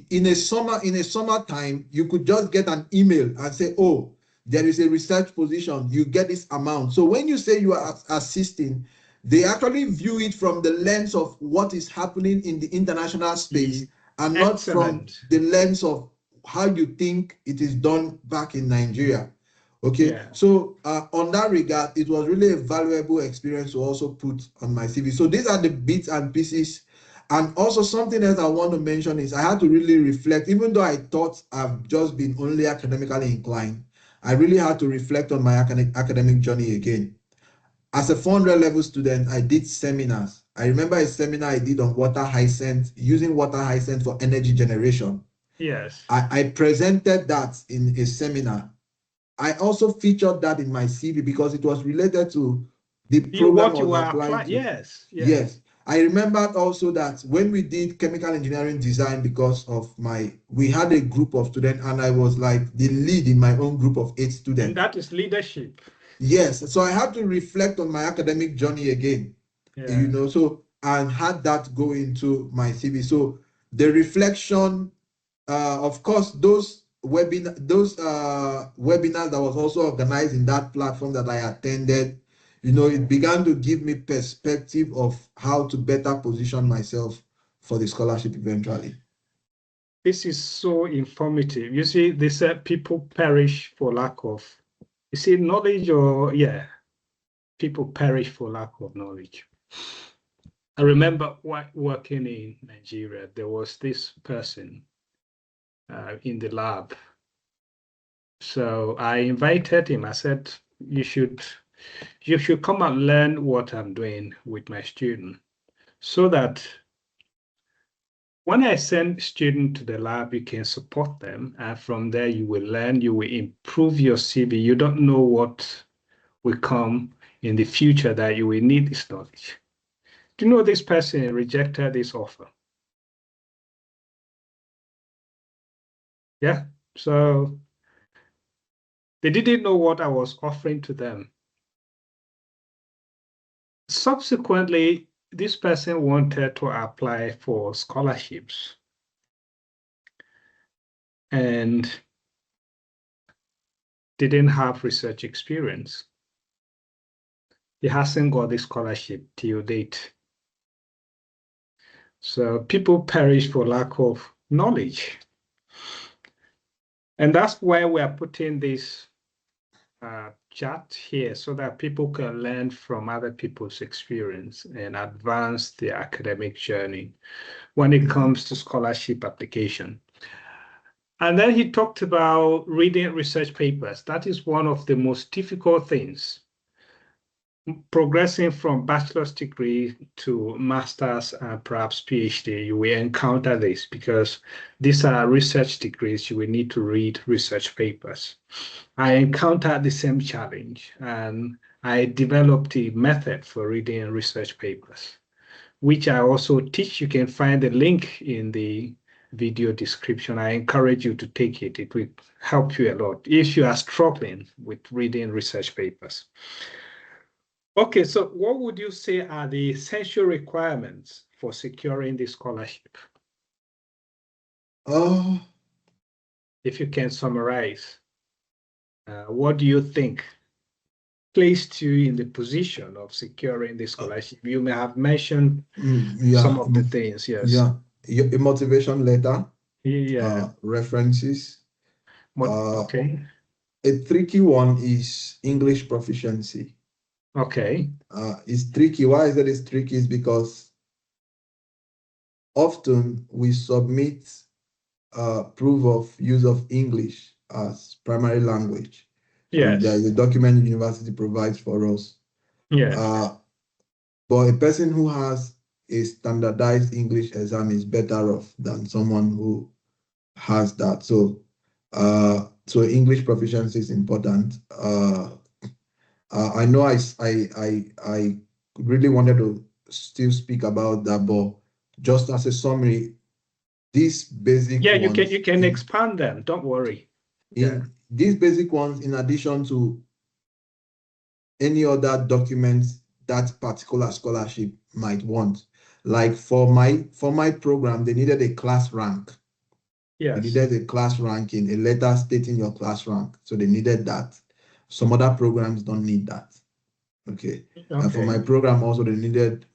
Speaker 2: in a summertime, you could just get an email and say, oh, there is a research position, you get this amount. So when you say you are assisting, they actually view it from the lens of what is happening in the international space, and not from
Speaker 1: Excellent.
Speaker 2: the lens of how you think it is done back in Nigeria. Okay,
Speaker 1: Yeah.
Speaker 2: so on that regard, it was really a valuable experience to also put on my CV. So these are the bits and pieces. And also something else I want to mention is I had to really reflect, even though I thought I've just been only academically inclined, I really had to reflect on my academic journey again. As a 400 level student, I did seminars. I remember a seminar I did on water hyacinth, using water hyacinth for energy generation.
Speaker 1: Yes.
Speaker 2: I presented that in a seminar. I also featured that in my CV because it was related to the program
Speaker 1: What
Speaker 2: I
Speaker 1: you
Speaker 2: was
Speaker 1: are
Speaker 2: applying
Speaker 1: applying.
Speaker 2: to.
Speaker 1: Yes. Yes.
Speaker 2: Yes. I remembered also that when we did chemical engineering design, because of we had a group of students and I was like the lead in my own group of 8
Speaker 1: And
Speaker 2: students.
Speaker 1: that is leadership.
Speaker 2: Yes. So I had to reflect on my academic journey again,
Speaker 1: Yeah.
Speaker 2: so, and had that go into my CV. So the reflection, of course, those webinars that was also organized in that platform that I attended, it began to give me perspective of how to better position myself for the scholarship eventually.
Speaker 1: This is so informative. You see, they said people perish for lack of, you see, knowledge, or yeah, people perish for lack of knowledge. I remember working in Nigeria, there was this person in the lab. So I invited him. I said, you should come and learn what I'm doing with my student, so that when I send students to the lab, you can support them. And from there, you will learn, you will improve your CV. You don't know what will come in the future that you will need this knowledge. Do you know this person rejected this offer? Yeah. So they didn't know what I was offering to them. Subsequently, this person wanted to apply for scholarships, and didn't have research experience. He hasn't got the scholarship till date. So people perish for lack of knowledge. And that's why we are putting this chat here, so that people can learn from other people's experience and advance their academic journey when it comes to scholarship application. And then he talked about reading research papers. That is one of the most difficult things. Progressing from bachelor's degree to master's and perhaps PhD, you will encounter this, because these are research degrees. You will need to read research papers. I encountered the same challenge, and I developed a method for reading research papers, which I also teach. You can find the link in the video description. I encourage you to take it. It will help you a lot if you are struggling with reading research papers. Okay, so what would you say are the essential requirements for securing the scholarship?
Speaker 2: Oh,
Speaker 1: If you can summarize, what do you think placed you in the position of securing the scholarship? You may have mentioned
Speaker 2: yeah,
Speaker 1: some of the things, yes.
Speaker 2: yeah. A motivation letter,
Speaker 1: Yeah,
Speaker 2: references.
Speaker 1: okay,
Speaker 2: A tricky one is English proficiency.
Speaker 1: okay,
Speaker 2: It's tricky. Why is it's tricky? Is because often we submit proof of use of English as primary language. There
Speaker 1: yes,
Speaker 2: is a document the university provides for us.
Speaker 1: Yes.
Speaker 2: But a person who has a standardized English exam is better off than someone who has that. So English proficiency is important. I know I really wanted to still speak about that, but just as a summary, these basic
Speaker 1: Yeah,
Speaker 2: ones
Speaker 1: you can expand them. Don't worry. Yeah.
Speaker 2: in these basic ones, in addition to any other documents that particular scholarship might want. Like for my program, they needed a class rank. They
Speaker 1: Yes.
Speaker 2: needed a class ranking, a letter stating your class rank. So they needed that. Some other programs don't need that. Okay. And for my
Speaker 1: Okay.
Speaker 2: program also, they needed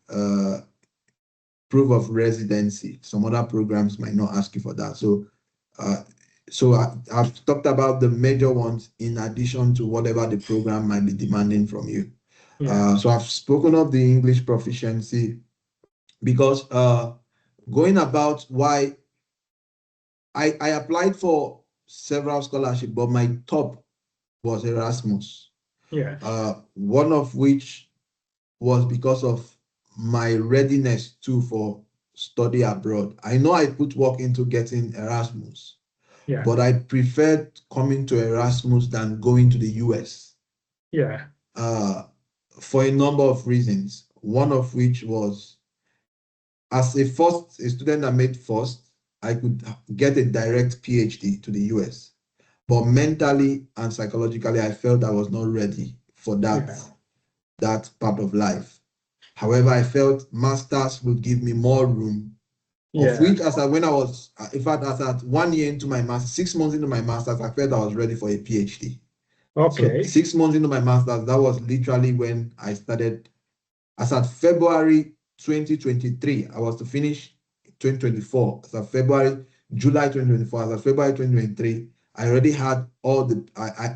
Speaker 2: proof of residency. Some other programs might not ask you for that. Uh, I've talked about the major ones in addition to whatever the program might be demanding from you.
Speaker 1: Yeah.
Speaker 2: So I've spoken of the English proficiency because going about why I applied for several scholarships, but my top was Erasmus.
Speaker 1: Yes.
Speaker 2: One of which was because of my readiness too for study abroad. I know I put work into getting Erasmus,
Speaker 1: Yeah.
Speaker 2: but I preferred coming to Erasmus than going to the US
Speaker 1: Yeah.
Speaker 2: uh, for a number of reasons. One of which was as a student that made first, I could get a direct PhD to the US. But mentally and psychologically, I felt I was not ready for
Speaker 1: Yeah.
Speaker 2: that part of life. However, I felt masters would give me more room, of
Speaker 1: Yeah.
Speaker 2: which when I was, in fact, as at 1 year into my master, 6 months into my masters, I felt I was ready for a PhD. So
Speaker 1: Okay.
Speaker 2: 6 months into my masters, that was literally when I started. As at February 2023, I was to finish 2024. As at July 2024, as at February 2023, I already had all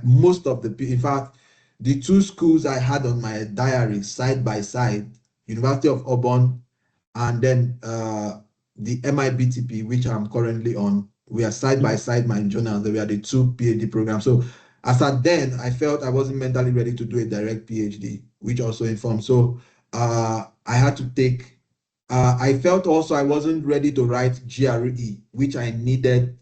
Speaker 2: most of in fact, the two schools I had on my diary side by side, University of Auburn and then the MIBTP, which I'm currently on, we are side by side my journals. We are the two PhD programs. So as at then, I felt I wasn't mentally ready to do a direct PhD, which also informed. So I had to take. I felt also I wasn't ready to write GRE, which I needed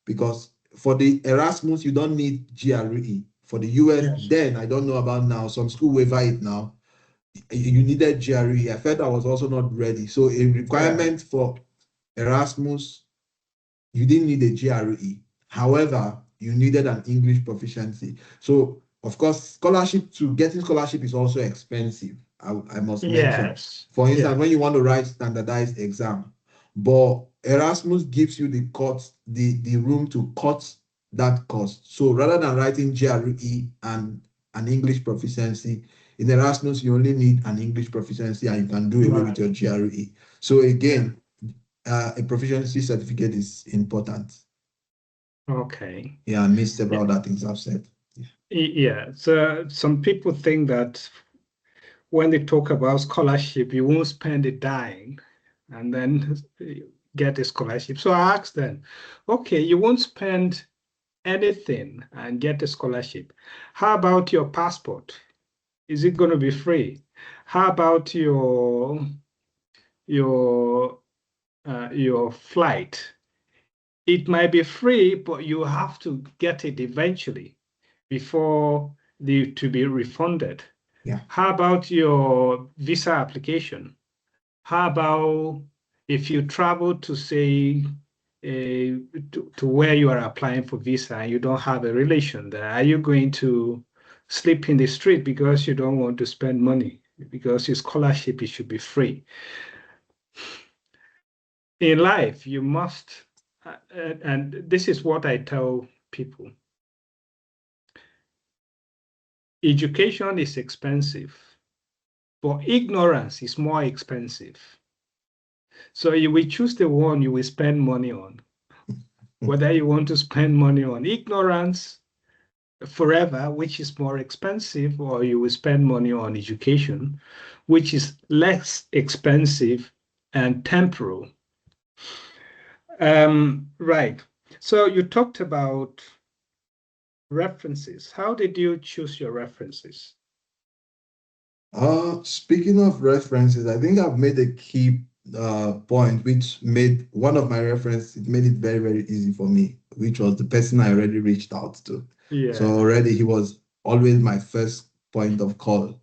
Speaker 2: because for the Erasmus you don't need GRE. For the US,
Speaker 1: Yes.
Speaker 2: then I don't know about now. Some school waiver it now. You needed GRE. I felt I was also not ready. So a
Speaker 1: Yeah.
Speaker 2: requirement for Erasmus, you didn't need a GRE. However, you needed an English proficiency. So of course, getting scholarship is also expensive. I must mention.
Speaker 1: Yes.
Speaker 2: For instance,
Speaker 1: Yeah.
Speaker 2: when you want to write standardized exam, but Erasmus gives you the room to cut that cost. So rather than writing GRE and an English proficiency, in Erasmus you only need an English proficiency and you can do away with
Speaker 1: Right.
Speaker 2: your GRE. So
Speaker 1: Yeah.
Speaker 2: again, a proficiency certificate is important.
Speaker 1: Okay.
Speaker 2: Yeah, I missed
Speaker 1: Yeah.
Speaker 2: several other things I've said.
Speaker 1: Yeah. So some people think that when they talk about scholarship, you won't spend a dime and then get a scholarship. So I asked them, okay, you won't spend anything and get a scholarship. How about your passport? Is it going to be free? How about your your flight? It might be free, but you have to get it eventually before to be refunded.
Speaker 2: Yeah.
Speaker 1: How about your visa application? How about if you travel to say to where you are applying for visa and you don't have a relation there? Are you going to sleep in the street because you don't want to spend money? Because your scholarship, it should be free. In life, you must, and this is what I tell people, education is expensive, but ignorance is more expensive. So you will choose the one you will spend money on, whether you want to spend money on ignorance forever, which is more expensive, or you will spend money on education, which is less expensive and temporal. Right. So you talked about references. How did you choose your references?
Speaker 2: Speaking of references, I think I've made a key point which made one of my references, it made it very, very easy for me, which was the person I already reached out to. So
Speaker 1: Yeah,
Speaker 2: already he was always my first point of call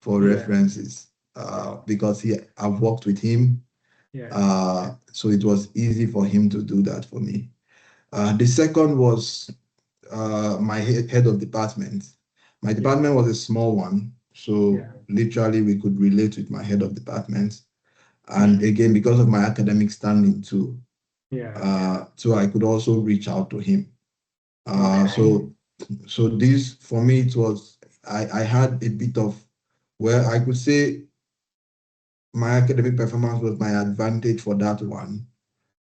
Speaker 2: for
Speaker 1: yeah,
Speaker 2: references
Speaker 1: yeah,
Speaker 2: because I've worked with him.
Speaker 1: yeah,
Speaker 2: So it was easy for him to do that for me. The second was my head of department. My
Speaker 1: yeah,
Speaker 2: department was a small one, so
Speaker 1: yeah,
Speaker 2: literally we could relate with my head of department. And again, because of my academic standing too,
Speaker 1: yeah, yeah.
Speaker 2: so I could also reach out to him. Uh,
Speaker 1: Okay.
Speaker 2: so so this for me it was I had a bit of where I could say my academic performance was my advantage for that one,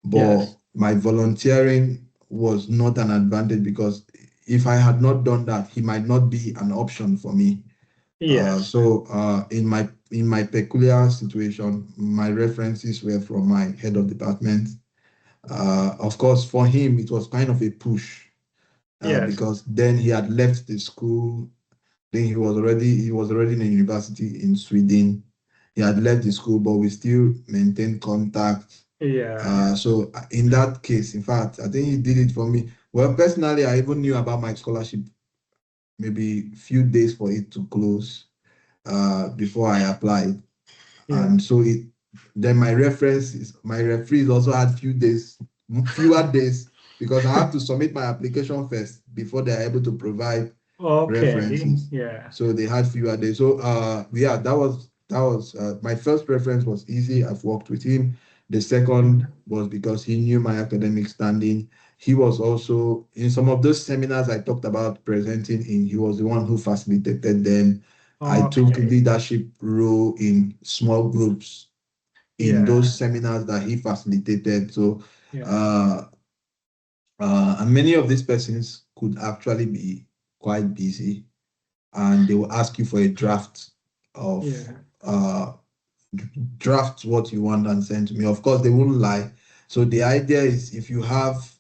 Speaker 2: but
Speaker 1: Yes,
Speaker 2: my volunteering was not an advantage because if I had not done that, he might not be an option for me.
Speaker 1: yes,
Speaker 2: In my peculiar situation, my references were from my head of department. Of course, for him, it was kind of a push
Speaker 1: yes.
Speaker 2: because then he had left the school. Then he was already in a university in Sweden. He had left the school, but we still maintained contact.
Speaker 1: Yeah, yeah.
Speaker 2: So in that case, in fact, I think he did it for me. Well, personally, I even knew about my scholarship maybe few days for it to close before I applied.
Speaker 1: Yeah.
Speaker 2: And so then my referees also had fewer days because I have to submit my application first before they're able to provide
Speaker 1: Okay.
Speaker 2: references.
Speaker 1: Yeah.
Speaker 2: So they had fewer days. So yeah, that was my first reference was easy. I've worked with him. The second was because he knew my academic standing. He was also in some of those seminars I talked about presenting in. He was the one who facilitated them. I took
Speaker 1: Okay.
Speaker 2: leadership role in small groups in
Speaker 1: Yeah.
Speaker 2: those seminars that he facilitated. So
Speaker 1: Yeah.
Speaker 2: uh, and many of these persons could actually be quite busy and they will ask you for a draft of
Speaker 1: Yeah.
Speaker 2: uh, draft what you want and send to me. Of course, they won't lie. So the idea is if you have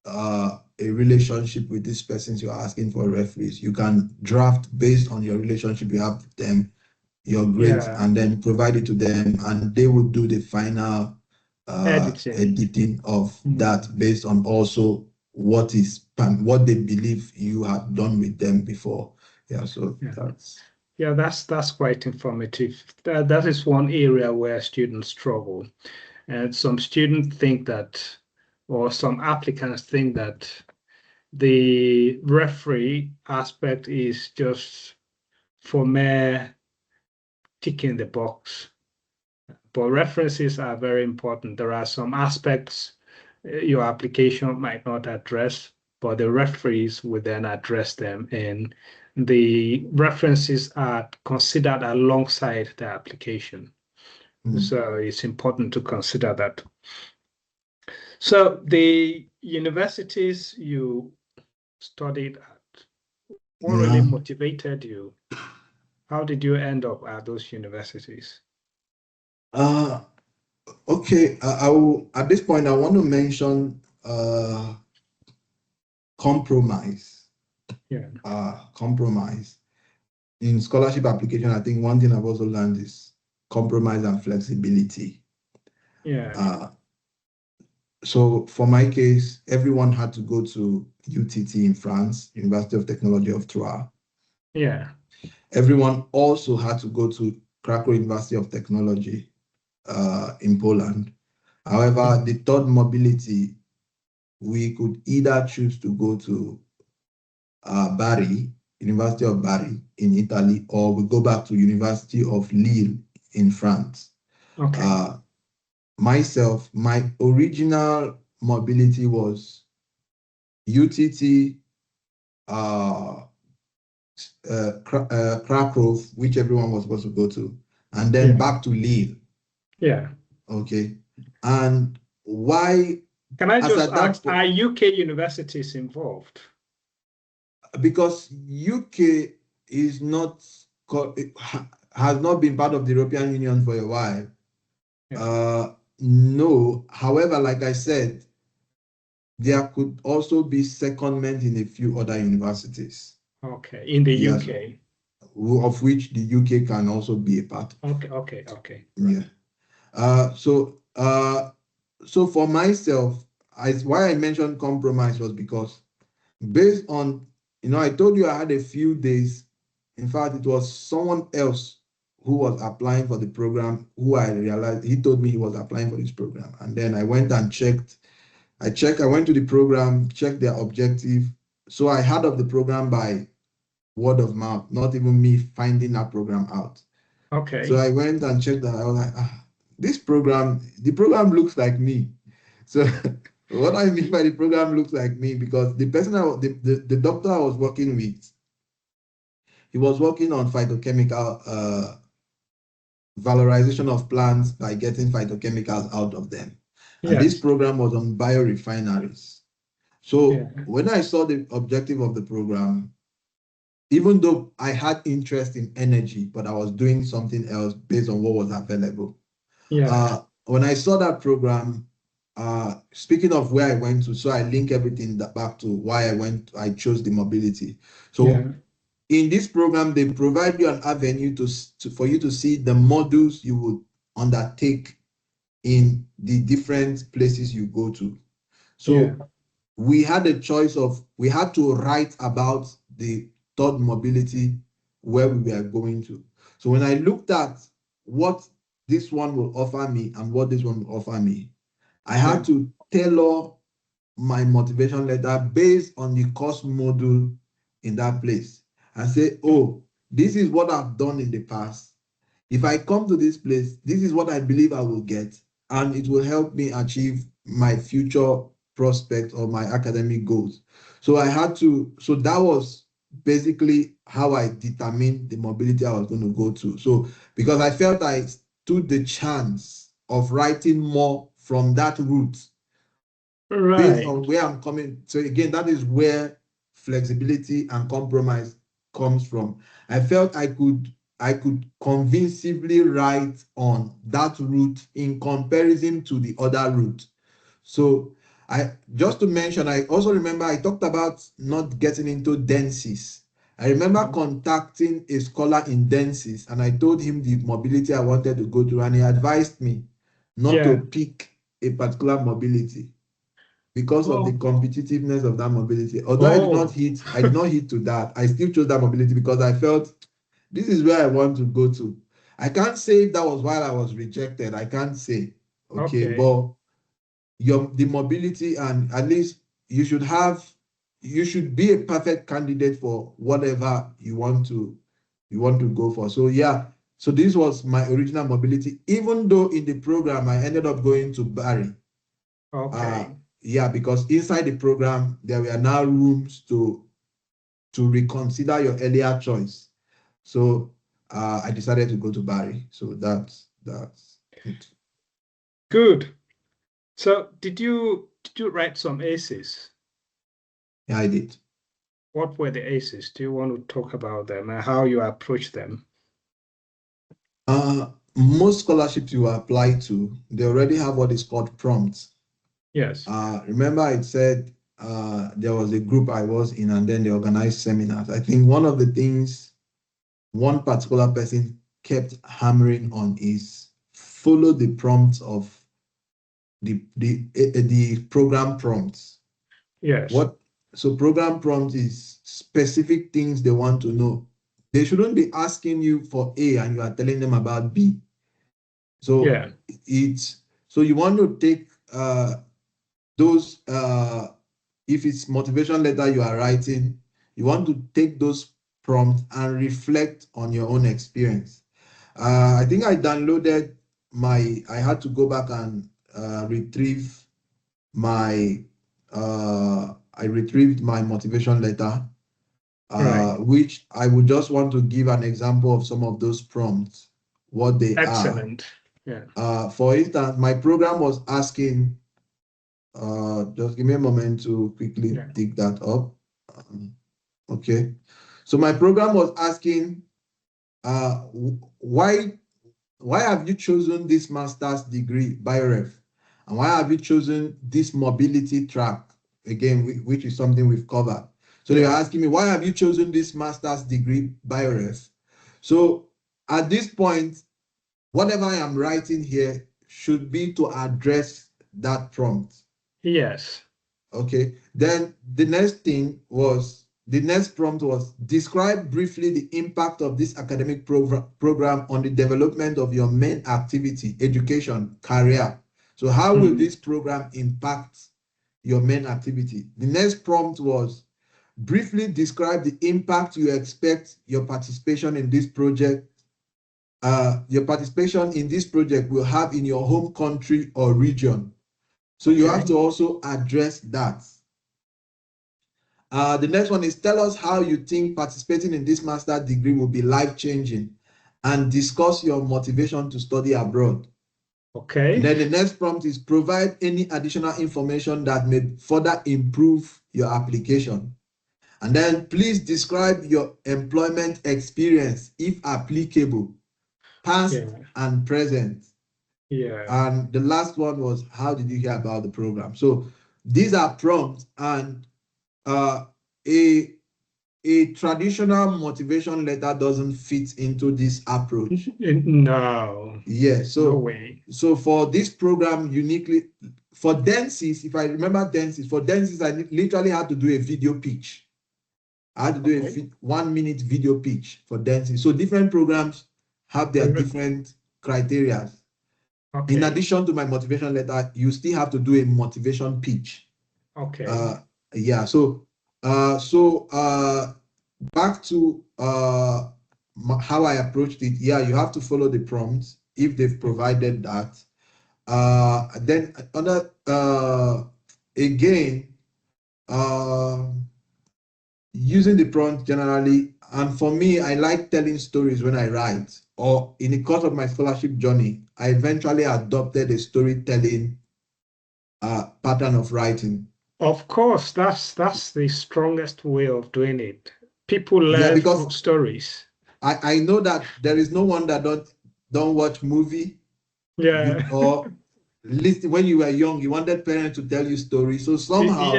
Speaker 2: a relationship with these persons you're asking for referees, you can draft based on your relationship you have with them, your grades,
Speaker 1: Yeah.
Speaker 2: and then provide it to them, and they will do the final
Speaker 1: Editing.
Speaker 2: editing of that
Speaker 1: Mm.
Speaker 2: based on also what they believe you have done with them before. Yeah, so
Speaker 1: Yeah.
Speaker 2: that's
Speaker 1: Yeah, that's quite informative. That is one area where students struggle. And some students think that, or some applicants think that the referee aspect is just for mere ticking the box. But references are very important. There are some aspects your application might not address, but the referees will then address them, and the references are considered alongside the application.
Speaker 2: mm,
Speaker 1: So it's important to consider that. So the universities you studied at, what really
Speaker 2: yeah.
Speaker 1: motivated you? How did you end up at those universities?
Speaker 2: Uh, okay. I will at this point I want to mention compromise.
Speaker 1: Yeah,
Speaker 2: Compromise in scholarship application. I think one thing I've also learned is compromise and flexibility.
Speaker 1: yeah,
Speaker 2: Uh, So for my case, everyone had to go to UTT in France, University of Technology of Troyes.
Speaker 1: yeah.
Speaker 2: Everyone also had to go to Krakow University of Technology in Poland. However, the third mobility, we could either choose to go to Bari, University of Bari in Italy, or we go back to University of Lille in France.
Speaker 1: Okay.
Speaker 2: Uh, my original mobility was UTT, uh, Krakow, which everyone was supposed to go to, and then
Speaker 1: Yeah,
Speaker 2: back to Lille.
Speaker 1: yeah.
Speaker 2: Okay. And why,
Speaker 1: Can I
Speaker 2: as
Speaker 1: just
Speaker 2: at
Speaker 1: ask,
Speaker 2: that
Speaker 1: are
Speaker 2: point,
Speaker 1: UK universities involved?
Speaker 2: because UK is not, has not been part of the European Union for a while.
Speaker 1: Yeah.
Speaker 2: Uh, no. However, like I said, there could also be secondment in a few other universities.
Speaker 1: Okay. In the
Speaker 2: Yes.
Speaker 1: UK.
Speaker 2: of which the UK can also be a part.
Speaker 1: Okay.
Speaker 2: Yeah. So for myself, why I mentioned compromise was because based on, I told you I had a few days. In fact, it was someone else who was applying for the program who I realized he told me he was applying for this program. And then I went and checked. I went to the program, checked their objective. So I heard of the program by word of mouth, not even me finding that program out. So
Speaker 1: Okay.
Speaker 2: I went and checked that. I was like, the program looks like me. So what I mean by the program looks like me, because the person the doctor I was working with, he was working on phytochemical valorization of plants by getting phytochemicals out of them. And this
Speaker 1: Yes.
Speaker 2: program was on biorefineries.
Speaker 1: Yeah.
Speaker 2: So when I saw the objective of the program, even though I had interest in energy, but I was doing something else based on what was available.
Speaker 1: Yeah.
Speaker 2: When I saw that program, speaking of where I went to, so I link everything back to why I chose the mobility.
Speaker 1: Yeah.
Speaker 2: So in this program, they provide you an avenue for you to see the modules you would undertake in the different places you go to.
Speaker 1: Yeah.
Speaker 2: So we had we had to write about the third mobility where we were going to. So when I looked at what this one will offer me and what this one will offer me, I
Speaker 1: Yeah.
Speaker 2: had to tailor my motivation letter based on the course module in that place and say, oh, this is what I've done in the past. If I come to this place, this is what I believe I will get, and it will help me achieve my future prospects or my academic goals. So that was basically how I determined the mobility I was going to go to. So because I felt I stood the chance of writing more from that route based
Speaker 1: Right.
Speaker 2: on where I'm coming. So again, that is where flexibility and compromise comes from. I felt I could convincingly write on that route in comparison to the other route. So I just to mention, I also remember I talked about not getting into densis. I remember contacting a scholar in densis, and I told him the mobility I wanted to go to, and he advised me not
Speaker 1: Yeah.
Speaker 2: to pick a particular mobility because of the
Speaker 1: Oh.
Speaker 2: competitiveness of that mobility. Although
Speaker 1: Oh.
Speaker 2: I did not hit to that. I still chose that mobility because I felt this is where I want to go to. I can't say if that was while I was rejected. I can't say. Okay,
Speaker 1: Okay.
Speaker 2: but the mobility, and at least you should be a perfect candidate for whatever you want to go for. So yeah, so this was my original mobility, even though in the program I ended up going to Barry.
Speaker 1: Okay.
Speaker 2: Yeah, because inside the program there were now rooms to reconsider your earlier choice. So I decided to go to Barry. So that's it.
Speaker 1: Good. So did you write some essays?
Speaker 2: Yeah, I did.
Speaker 1: What were the essays? Do you want to talk about them and how you approach them?
Speaker 2: Most scholarships you apply to, they already have what is called prompts.
Speaker 1: Yes.
Speaker 2: Remember I said there was a group I was in, and then they organized seminars. I think one of the things one particular person kept hammering on is follow the prompts of the program prompts.
Speaker 1: Yes.
Speaker 2: What So program prompt is specific things they want to know. They shouldn't be asking you for A and you are telling them about B. So
Speaker 1: Yeah.
Speaker 2: you want to take those if it's motivation letter you are writing, you want to take those prompts and reflect on your own experience. I think I had to go back and retrieve my I retrieved my motivation letter,
Speaker 1: Right.
Speaker 2: which I would just want to give an example of some of those prompts, what they are.
Speaker 1: Excellent. Yeah.
Speaker 2: For instance, my program was asking, just give me a moment to quickly
Speaker 1: Yeah.
Speaker 2: dig that up. Okay. So my program was asking, uh, why have you chosen this master's degree, BioRef? And why have you chosen this mobility track? Again, which is something we've covered. So they were
Speaker 1: Yeah.
Speaker 2: asking me, why have you chosen this master's degree, BioRef? So at this point, whatever I am writing here should be to address that prompt.
Speaker 1: Yes.
Speaker 2: Okay. Then the next prompt was describe briefly the impact of this academic program on the development of your main activity, education, career. So how will this program impact your main activity? The next prompt was briefly describe the impact you expect your participation in this project will have in your home country or region. So you have to also address that. The next one is tell us how you think participating in this master's degree will be life-changing and discuss your motivation to study abroad.
Speaker 1: Okay.
Speaker 2: And then the next prompt is provide any additional information that may further improve your application. And then please describe your employment experience, if applicable, past and present.
Speaker 1: Yeah.
Speaker 2: And the last one was, how did you hear about the program? So these are prompts, and a traditional motivation letter doesn't fit into this approach.
Speaker 1: No.
Speaker 2: Yeah, so
Speaker 1: no way.
Speaker 2: So for this program, uniquely for Densis, if I remember Densis, I literally had to do a video pitch. I had to do a 1 minute video pitch for Densis. So different programs have their different criteria.
Speaker 1: Okay.
Speaker 2: In addition to my motivation letter, you still have to do a motivation pitch.
Speaker 1: Okay.
Speaker 2: Yeah. So back to how I approached it. Yeah, you have to follow the prompts if they've provided that. Then again, using the prompt generally, and for me, I like telling stories when I write, or in the course of my scholarship journey, I eventually adopted a storytelling pattern of writing.
Speaker 1: Of course, that's the strongest way of doing it. People learn from stories.
Speaker 2: I know that there is no one that don't watch movie.
Speaker 1: Yeah.
Speaker 2: Or listen, when you were young, you wanted parents to tell you stories. So somehow,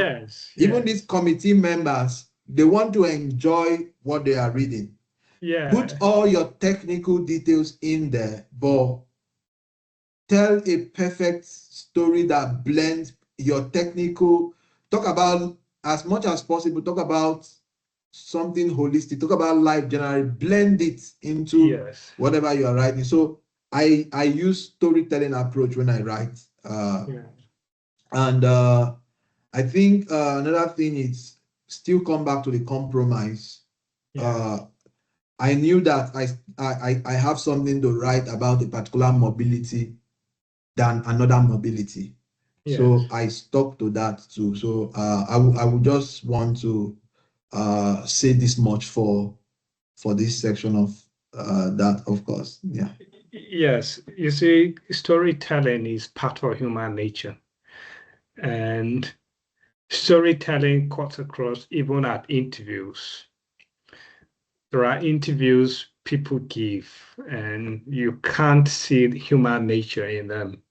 Speaker 2: even these committee members, they want to enjoy what they are reading.
Speaker 1: Yeah.
Speaker 2: Put all your technical details in there, but tell a perfect story that blends your technical. Talk about, as much as possible, talk about something holistic, talk about life generally, blend it into whatever you are writing. So I use storytelling approach when I write. And I think another thing is still come back to the compromise. I knew that I have something to write about a particular mobility than another mobility. So I stuck to that too. So I would just want to say this much for this section of that, of course. Yeah.
Speaker 1: Yes, you see, storytelling is part of human nature, and storytelling cuts across even at interviews. There are interviews people give, and you can't see the human nature in them.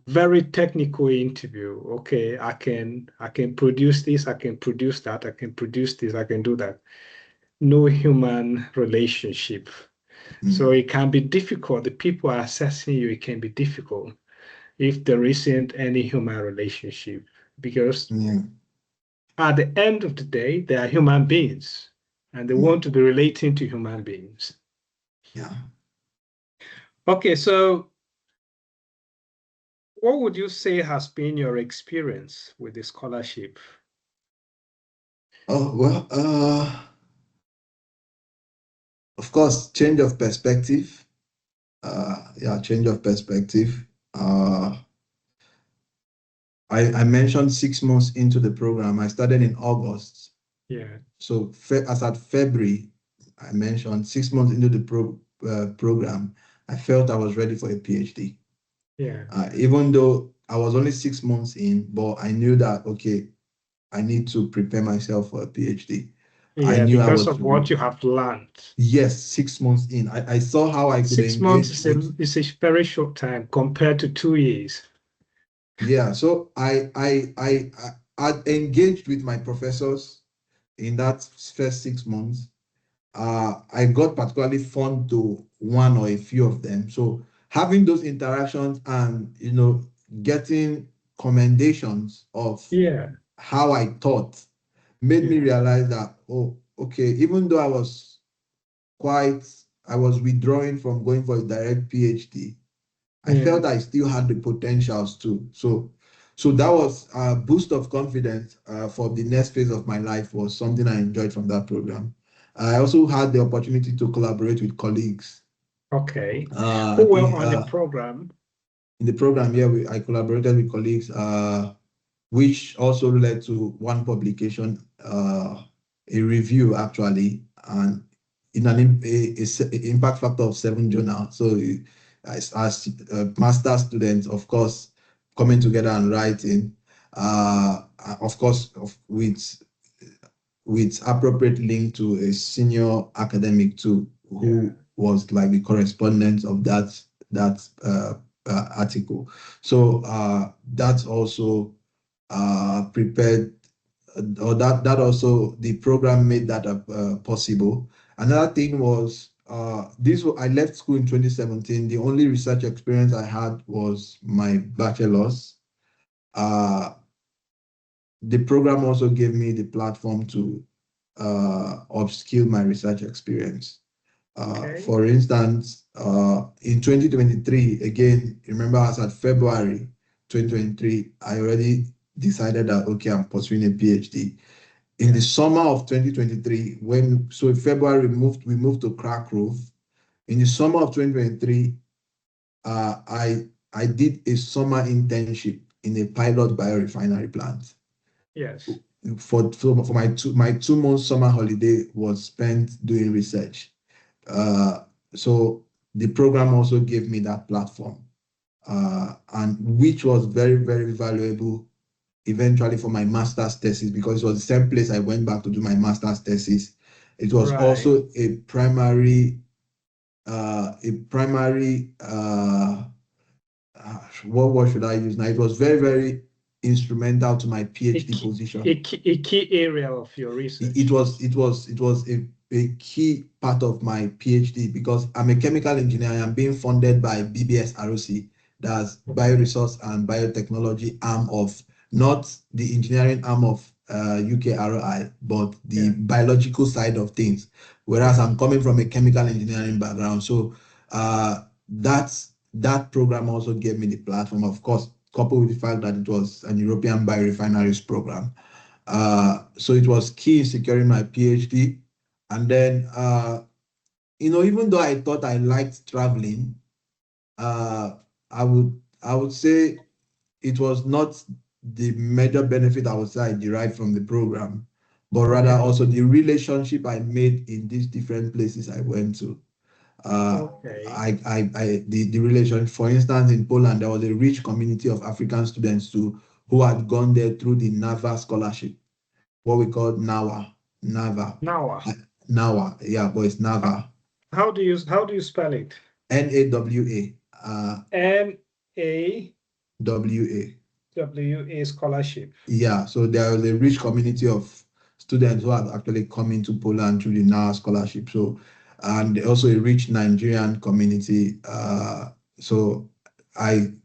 Speaker 1: Very technical interview. Okay, I can produce this, I can produce that, I can produce this, I can do that. No human relationship. So it can be difficult. The people are assessing you, it can be difficult if there isn't any human relationship, because at the end of the day, they are human beings and they want to be relating to human beings.
Speaker 2: Yeah.
Speaker 1: Okay, so what would you say has been your experience with the scholarship?
Speaker 2: Oh, well, of course, change of perspective. Change of perspective. I mentioned 6 months into the program. I started in August.
Speaker 1: Yeah.
Speaker 2: So as at February, I mentioned 6 months into the program, I felt I was ready for a PhD.
Speaker 1: Yeah.
Speaker 2: Even though I was only 6 months in, but I knew that, okay, I need to prepare myself for a PhD.
Speaker 1: Yeah,
Speaker 2: I knew
Speaker 1: because of what you have learned.
Speaker 2: Yes, 6 months in. I saw how I could
Speaker 1: 6 months is a very short time compared to 2 years.
Speaker 2: Yeah, so I engaged with my professors in that first 6 months. I got particularly fond to one or a few of them. So having those interactions and getting commendations of
Speaker 1: Yeah.
Speaker 2: how I taught made me
Speaker 1: Yeah.
Speaker 2: realize that, oh, okay, even though I was withdrawing from going for a direct PhD, I
Speaker 1: Yeah.
Speaker 2: felt I still had the potentials too. So that was a boost of confidence for the next phase of my life, was something I enjoyed from that program. I also had the opportunity to collaborate with colleagues.
Speaker 1: Okay.
Speaker 2: I
Speaker 1: Who were
Speaker 2: think
Speaker 1: on the program?
Speaker 2: in the program, yeah, I collaborated with colleagues, which also led to one publication, a review actually, and in a impact factor of 7 journal. So as master students, of course, coming together and writing, of course, with appropriate link to a senior academic too,
Speaker 1: Yeah.
Speaker 2: who was like the correspondent of that article. So that's also prepared, or that also the program made that possible. Another thing was I left school in 2017. The only research experience I had was my bachelor's. Uh, the program also gave me the platform to upskill my research experience.
Speaker 1: Okay.
Speaker 2: For instance, in 2023, again, remember I said February 2023, I already decided that, okay, I'm pursuing a PhD. In the
Speaker 1: Yeah.
Speaker 2: summer of 2023, so in February we moved to Crack Roof. In the summer of 2023, I did a summer internship in a pilot biorefinery plant.
Speaker 1: Yes.
Speaker 2: For my 2 month summer holiday was spent doing research. So the program also gave me that platform, and which was very, very valuable eventually for my master's thesis, because it was the same place I went back to do my master's thesis. It was
Speaker 1: Right.
Speaker 2: also a primary, a primary what word should I use now? It was very, very instrumental to my
Speaker 1: A
Speaker 2: PhD
Speaker 1: key,
Speaker 2: position.
Speaker 1: a key area of your
Speaker 2: It
Speaker 1: research.
Speaker 2: was a key part of my PhD, because I'm a chemical engineer. I am being funded by BBS ROC, that's
Speaker 1: Okay.
Speaker 2: Bioresource and Biotechnology arm of, not the engineering arm of UKRI, but the
Speaker 1: Yeah.
Speaker 2: biological side of things. Whereas
Speaker 1: Yes.
Speaker 2: I'm coming from a chemical engineering background, so that program also gave me the platform, of course, coupled with the fact that it was an European biorefineries program. So it was key in securing my PhD. And then, even though I thought I liked traveling, uh, I would say it was not the major benefit I would say I derived from the program, but rather
Speaker 1: Okay.
Speaker 2: also the relationship I made in these different places I went to.
Speaker 1: Okay.
Speaker 2: The relation, for instance, in Poland, there was a rich community of African students too, who had gone there through the NAVA scholarship, what we call NAWA, NAVA,
Speaker 1: Now,
Speaker 2: NAWA, yeah, but it's
Speaker 1: how,
Speaker 2: NAVA,
Speaker 1: how do you spell it?
Speaker 2: NAWA,
Speaker 1: NAWA
Speaker 2: WA.
Speaker 1: scholarship.
Speaker 2: Yeah, so there was a rich community of students who had actually come into Poland through the NAWA scholarship. So, and also a rich Nigerian community. So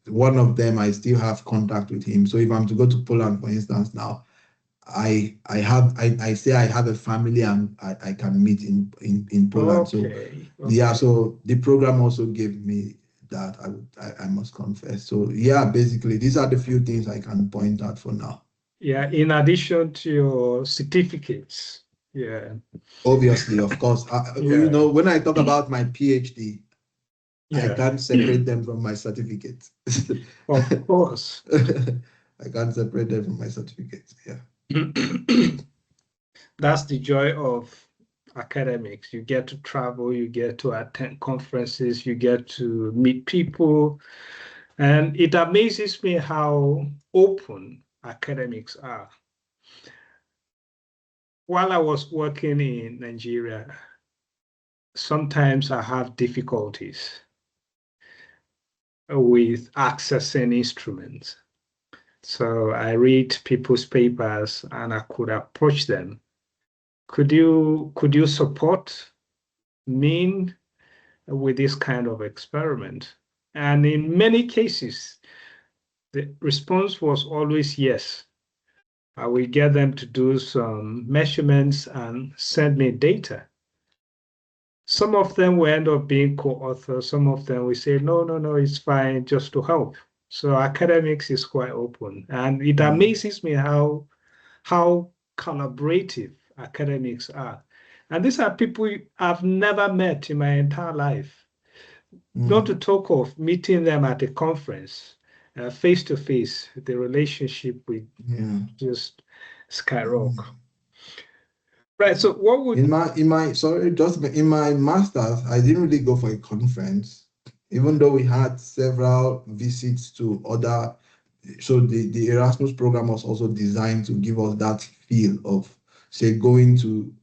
Speaker 2: one of them, I still have contact with him. So if I'm to go to Poland, for instance, now, I say I have a family and I can meet in Poland. So
Speaker 1: Okay.
Speaker 2: yeah,
Speaker 1: Okay.
Speaker 2: so the program also gave me that, I must confess. So yeah, basically these are the few things I can point out for now.
Speaker 1: Yeah. In addition to your certificates. Yeah.
Speaker 2: Obviously, of course,
Speaker 1: Yeah.
Speaker 2: when I talk about my PhD, I
Speaker 1: Yeah.
Speaker 2: can't separate them from my certificate.
Speaker 1: Of course.
Speaker 2: I can't separate them from my certificate. Yeah.
Speaker 1: That's the joy of academics. You get to travel, you get to attend conferences, you get to meet people. And it amazes me how open academics are. While I was working in Nigeria, sometimes I have difficulties with accessing instruments. So I read people's papers and I could approach them. Could you support mean with this kind of experiment? And in many cases, the response was always yes. I will get them to do some measurements and send me data. Some of them will end up being co-authors. Some of them will say, no, no, no, it's fine, just to help. So academics is quite open. And it amazes me how collaborative academics are. And these are people I've never met in my entire life. Not to talk of meeting them at a conference, face to face, the relationship will just skyrocket. Right. So what would
Speaker 2: in my master's, I didn't really go for a conference, even though we had several visits to other. So the Erasmus program was also designed to give us that feel of, say, going to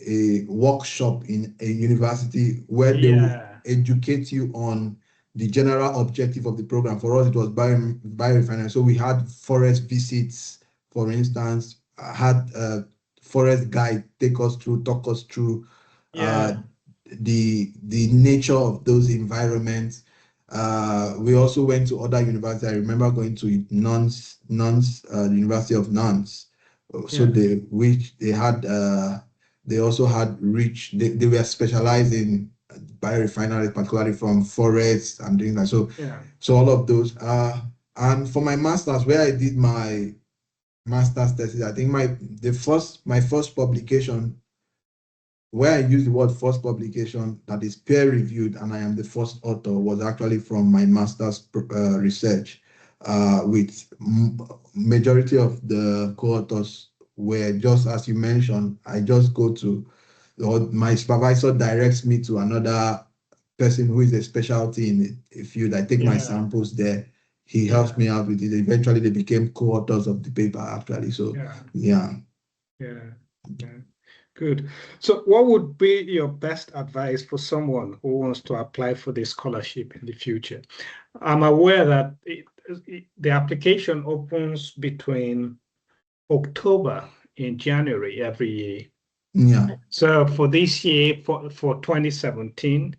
Speaker 2: a workshop in a university where they will educate you on the general objective of the program. For us, it was biorefinery. So we had forest visits, for instance. I had a forest guide talk us through the nature of those environments. We also went to other universities. I remember going to the University of Nantes. So they also had they were specialized in biorefinery, particularly from forests and things like so. So all of those. And for my master's, where I did my master's thesis, I think my first publication, where I use the word first publication that is peer reviewed and I am the first author, was actually from my master's research, with majority of the co-authors were, just as you mentioned, I just go to, or my supervisor directs me to another person who is a specialty in a field. I take my samples there. He helps me out with it. Eventually, they became co-authors of the paper, actually. So, yeah.
Speaker 1: Good. So what would be your best advice for someone who wants to apply for this scholarship in the future? I'm aware that the application opens between October and January every year.
Speaker 2: Yeah.
Speaker 1: So for this year, for 2017,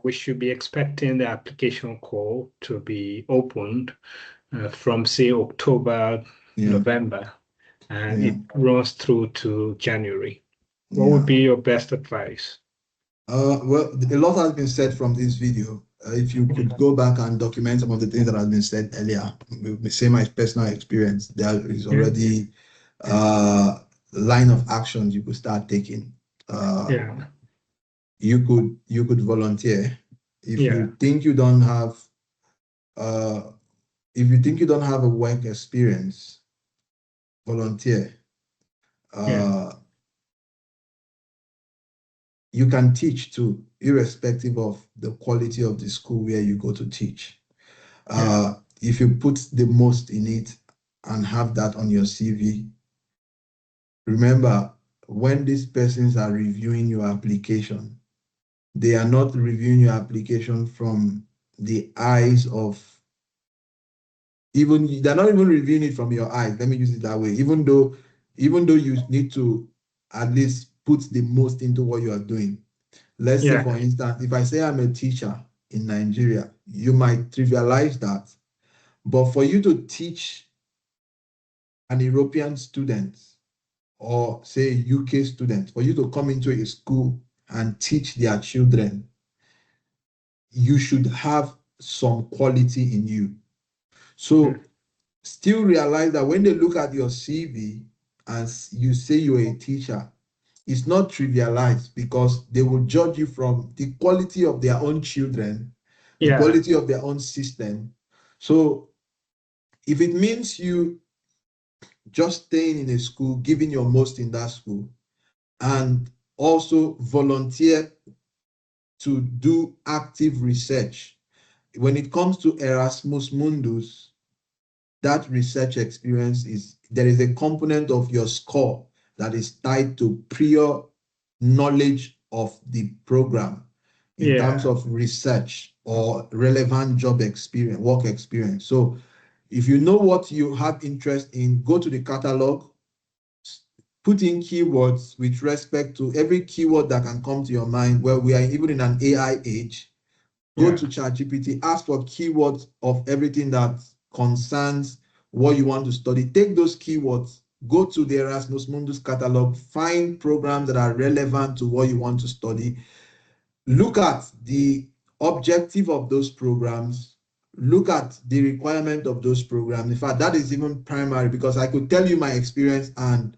Speaker 1: we should be expecting the application call to be opened from, say, October, November, and it runs through to January. What would be your best advice?
Speaker 2: Well, a lot has been said from this video. If you could go back and document some of the things that have been said earlier, say my personal experience, there is already line of actions you could start taking. You could volunteer. If you think you don't have a work experience, volunteer. You can teach too, irrespective of the quality of the school where you go to teach. If you put the most in it and have that on your CV, remember, when these persons are reviewing your application, they are not reviewing your application from the eyes of, they're not even reviewing it from your eyes. Let me use it that way. Even though you need to at least put the most into what you are doing. Let's say, for instance, if I say I'm a teacher in Nigeria, you might trivialize that. But for you to teach an European student or, say, UK student, for you to come into a school and teach their children, you should have some quality in you. So still realize that when they look at your CV and you say you're a teacher, it's not trivialized, because they will judge you from the quality of their own children, the quality of their own system. So if it means you just staying in a school, giving your most in that school, and also volunteer to do active research, when it comes to Erasmus Mundus, that research experience there is a component of your score that is tied to prior knowledge of the program in terms of research or relevant job experience, work experience. So if you know what you have interest in, go to the catalog, put in keywords with respect to every keyword that can come to your mind. Well, we are even in an AI age. Go to ChatGPT, ask for keywords of everything that concerns what you want to study. Take those keywords, go to the Erasmus Mundus catalog, find programs that are relevant to what you want to study. Look at the objective of those programs. Look at the requirement of those programs. In fact, that is even primary, because I could tell you my experience. And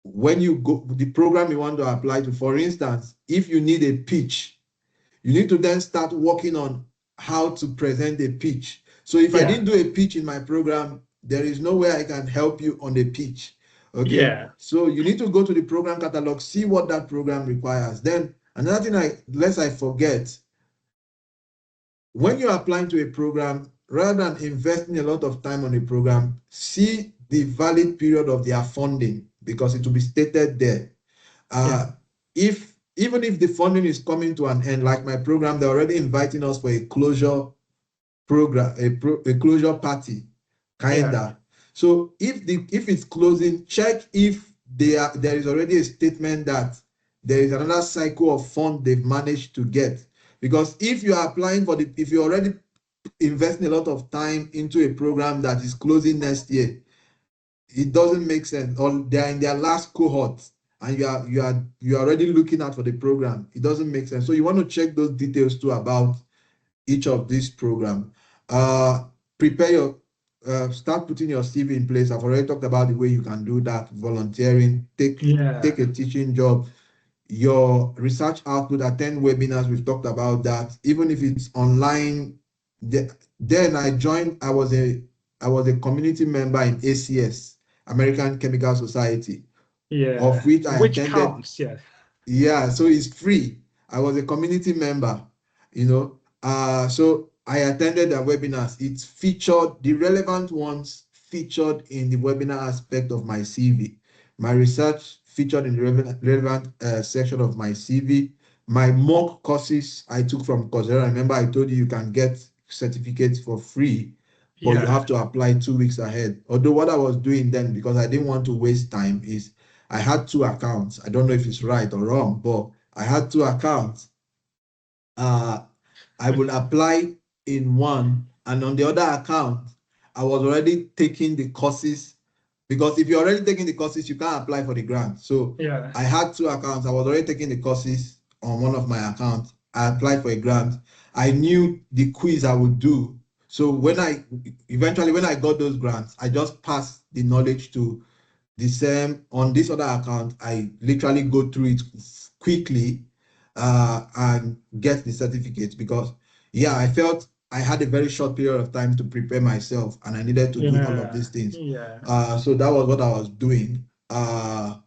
Speaker 2: when you go, the program you want to apply to, for instance, if you need a pitch, you need to then start working on how to present a pitch. So if I didn't do a pitch in my program, there is no way I can help you on the pitch. Okay. So you need to go to the program catalog, see what that program requires. Then another thing, lest I forget, when you're applying to a program, rather than investing a lot of time on a program, see the valid period of their funding, because it will be stated there. Even if the funding is coming to an end, like my program, they're already inviting us for a closure program, a closure party, kinda. So if it's closing, check if there is already a statement that there is another cycle of fund they've managed to get. Because if you are applying if you're already investing a lot of time into a program that is closing next year, it doesn't make sense. Or they're in their last cohort and you're already looking out for the program. It doesn't make sense. So you want to check those details too about each of these programs. Prepare your start putting your CV in place. I've already talked about the way you can do that. Volunteering, take a teaching job, your research output, attend webinars. We've talked about that. Even if it's online. Then I joined. I was a community member in ACS, American Chemical Society, of which I attended.
Speaker 1: Counts,
Speaker 2: yeah, so it's free. I was a community member, so I attended the webinars. It's featured, the relevant ones featured in the webinar aspect of my CV. My research featured in the relevant section of my CV. My mock courses I took from Coursera. Remember, I told you can get certificates for free, but you have to apply 2 weeks ahead. Although what I was doing then, because I didn't want to waste time, is I had 2 accounts. I don't know if it's right or wrong, but I had 2 accounts. I will apply in one, and on the other account, I was already taking the courses, because if you're already taking the courses, you can't apply for the grant. So I had 2 accounts. I was already taking the courses on one of my accounts. I applied for a grant. I knew the quiz I would do. So when I got those grants, I just passed the knowledge to the same on this other account. I literally go through it quickly and get the certificate, because I felt I had a very short period of time to prepare myself and I needed to do all of these things. So that was what I was doing. I've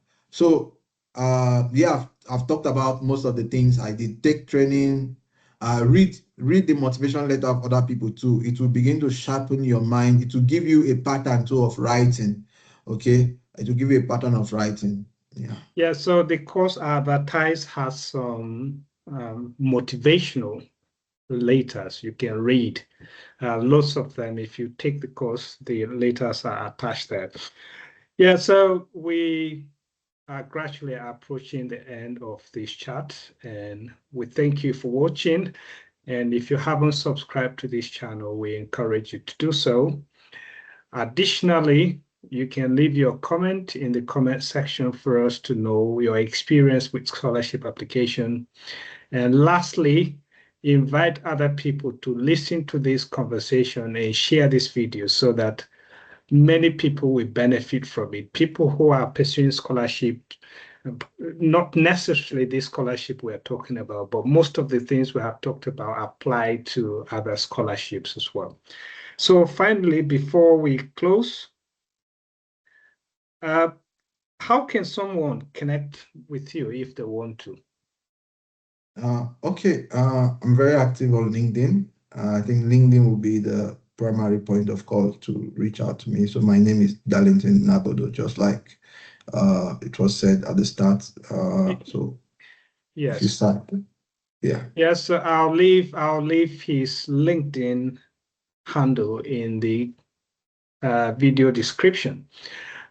Speaker 2: talked about most of the things I did. Take training, read the motivation letter of other people too. It will begin to sharpen your mind. It will give you a pattern too of writing. Okay, it will give you a pattern of writing.
Speaker 1: So the course advertised has some motivational letters you can read. Lots of them. If you take the course, the letters are attached there. So we are gradually approaching the end of this chat, and we thank you for watching. And if you haven't subscribed to this channel, we encourage you to do so. Additionally, you can leave your comment in the comment section for us to know your experience with scholarship application. And lastly, invite other people to listen to this conversation and share this video so that many people will benefit from it. People who are pursuing scholarship, not necessarily this scholarship we're talking about, but most of the things we have talked about apply to other scholarships as well. So finally, before we close, how can someone connect with you if they want to?
Speaker 2: I'm very active on LinkedIn. I think LinkedIn will be the primary point of call to reach out to me. So my name is Darlington Nnabodo, just like it was said at the start. So if you start,
Speaker 1: So I'll leave his LinkedIn handle in the video description.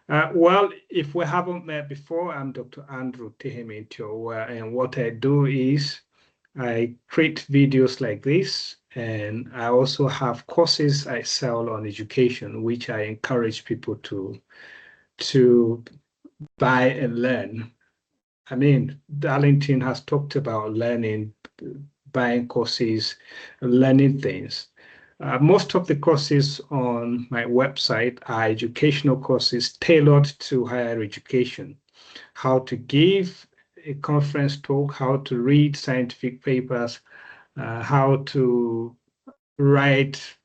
Speaker 1: Well, if we haven't met before, I'm Dr. Andrew Tyowua, and what I do is I create videos like this, and I also have courses I sell on education, which I encourage people to buy and learn. I mean, Darlington has talked about learning, buying courses, learning things. Most of the courses on my website are educational courses tailored to higher education. How to give a conference talk, how to read scientific papers, how to write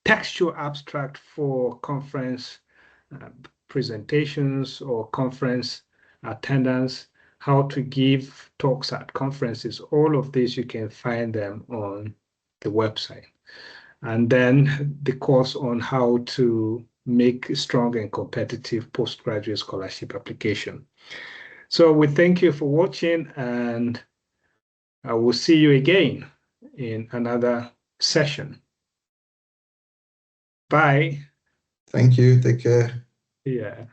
Speaker 1: textual abstract for conference uh, presentations or conference attendance, how to give talks at conferences. All of these, you can find them on the website. And then the course on how to make strong and competitive postgraduate scholarship application. So we thank you for watching, and I will see you again in another session. Bye.
Speaker 2: Thank you. Take care.
Speaker 1: Yeah.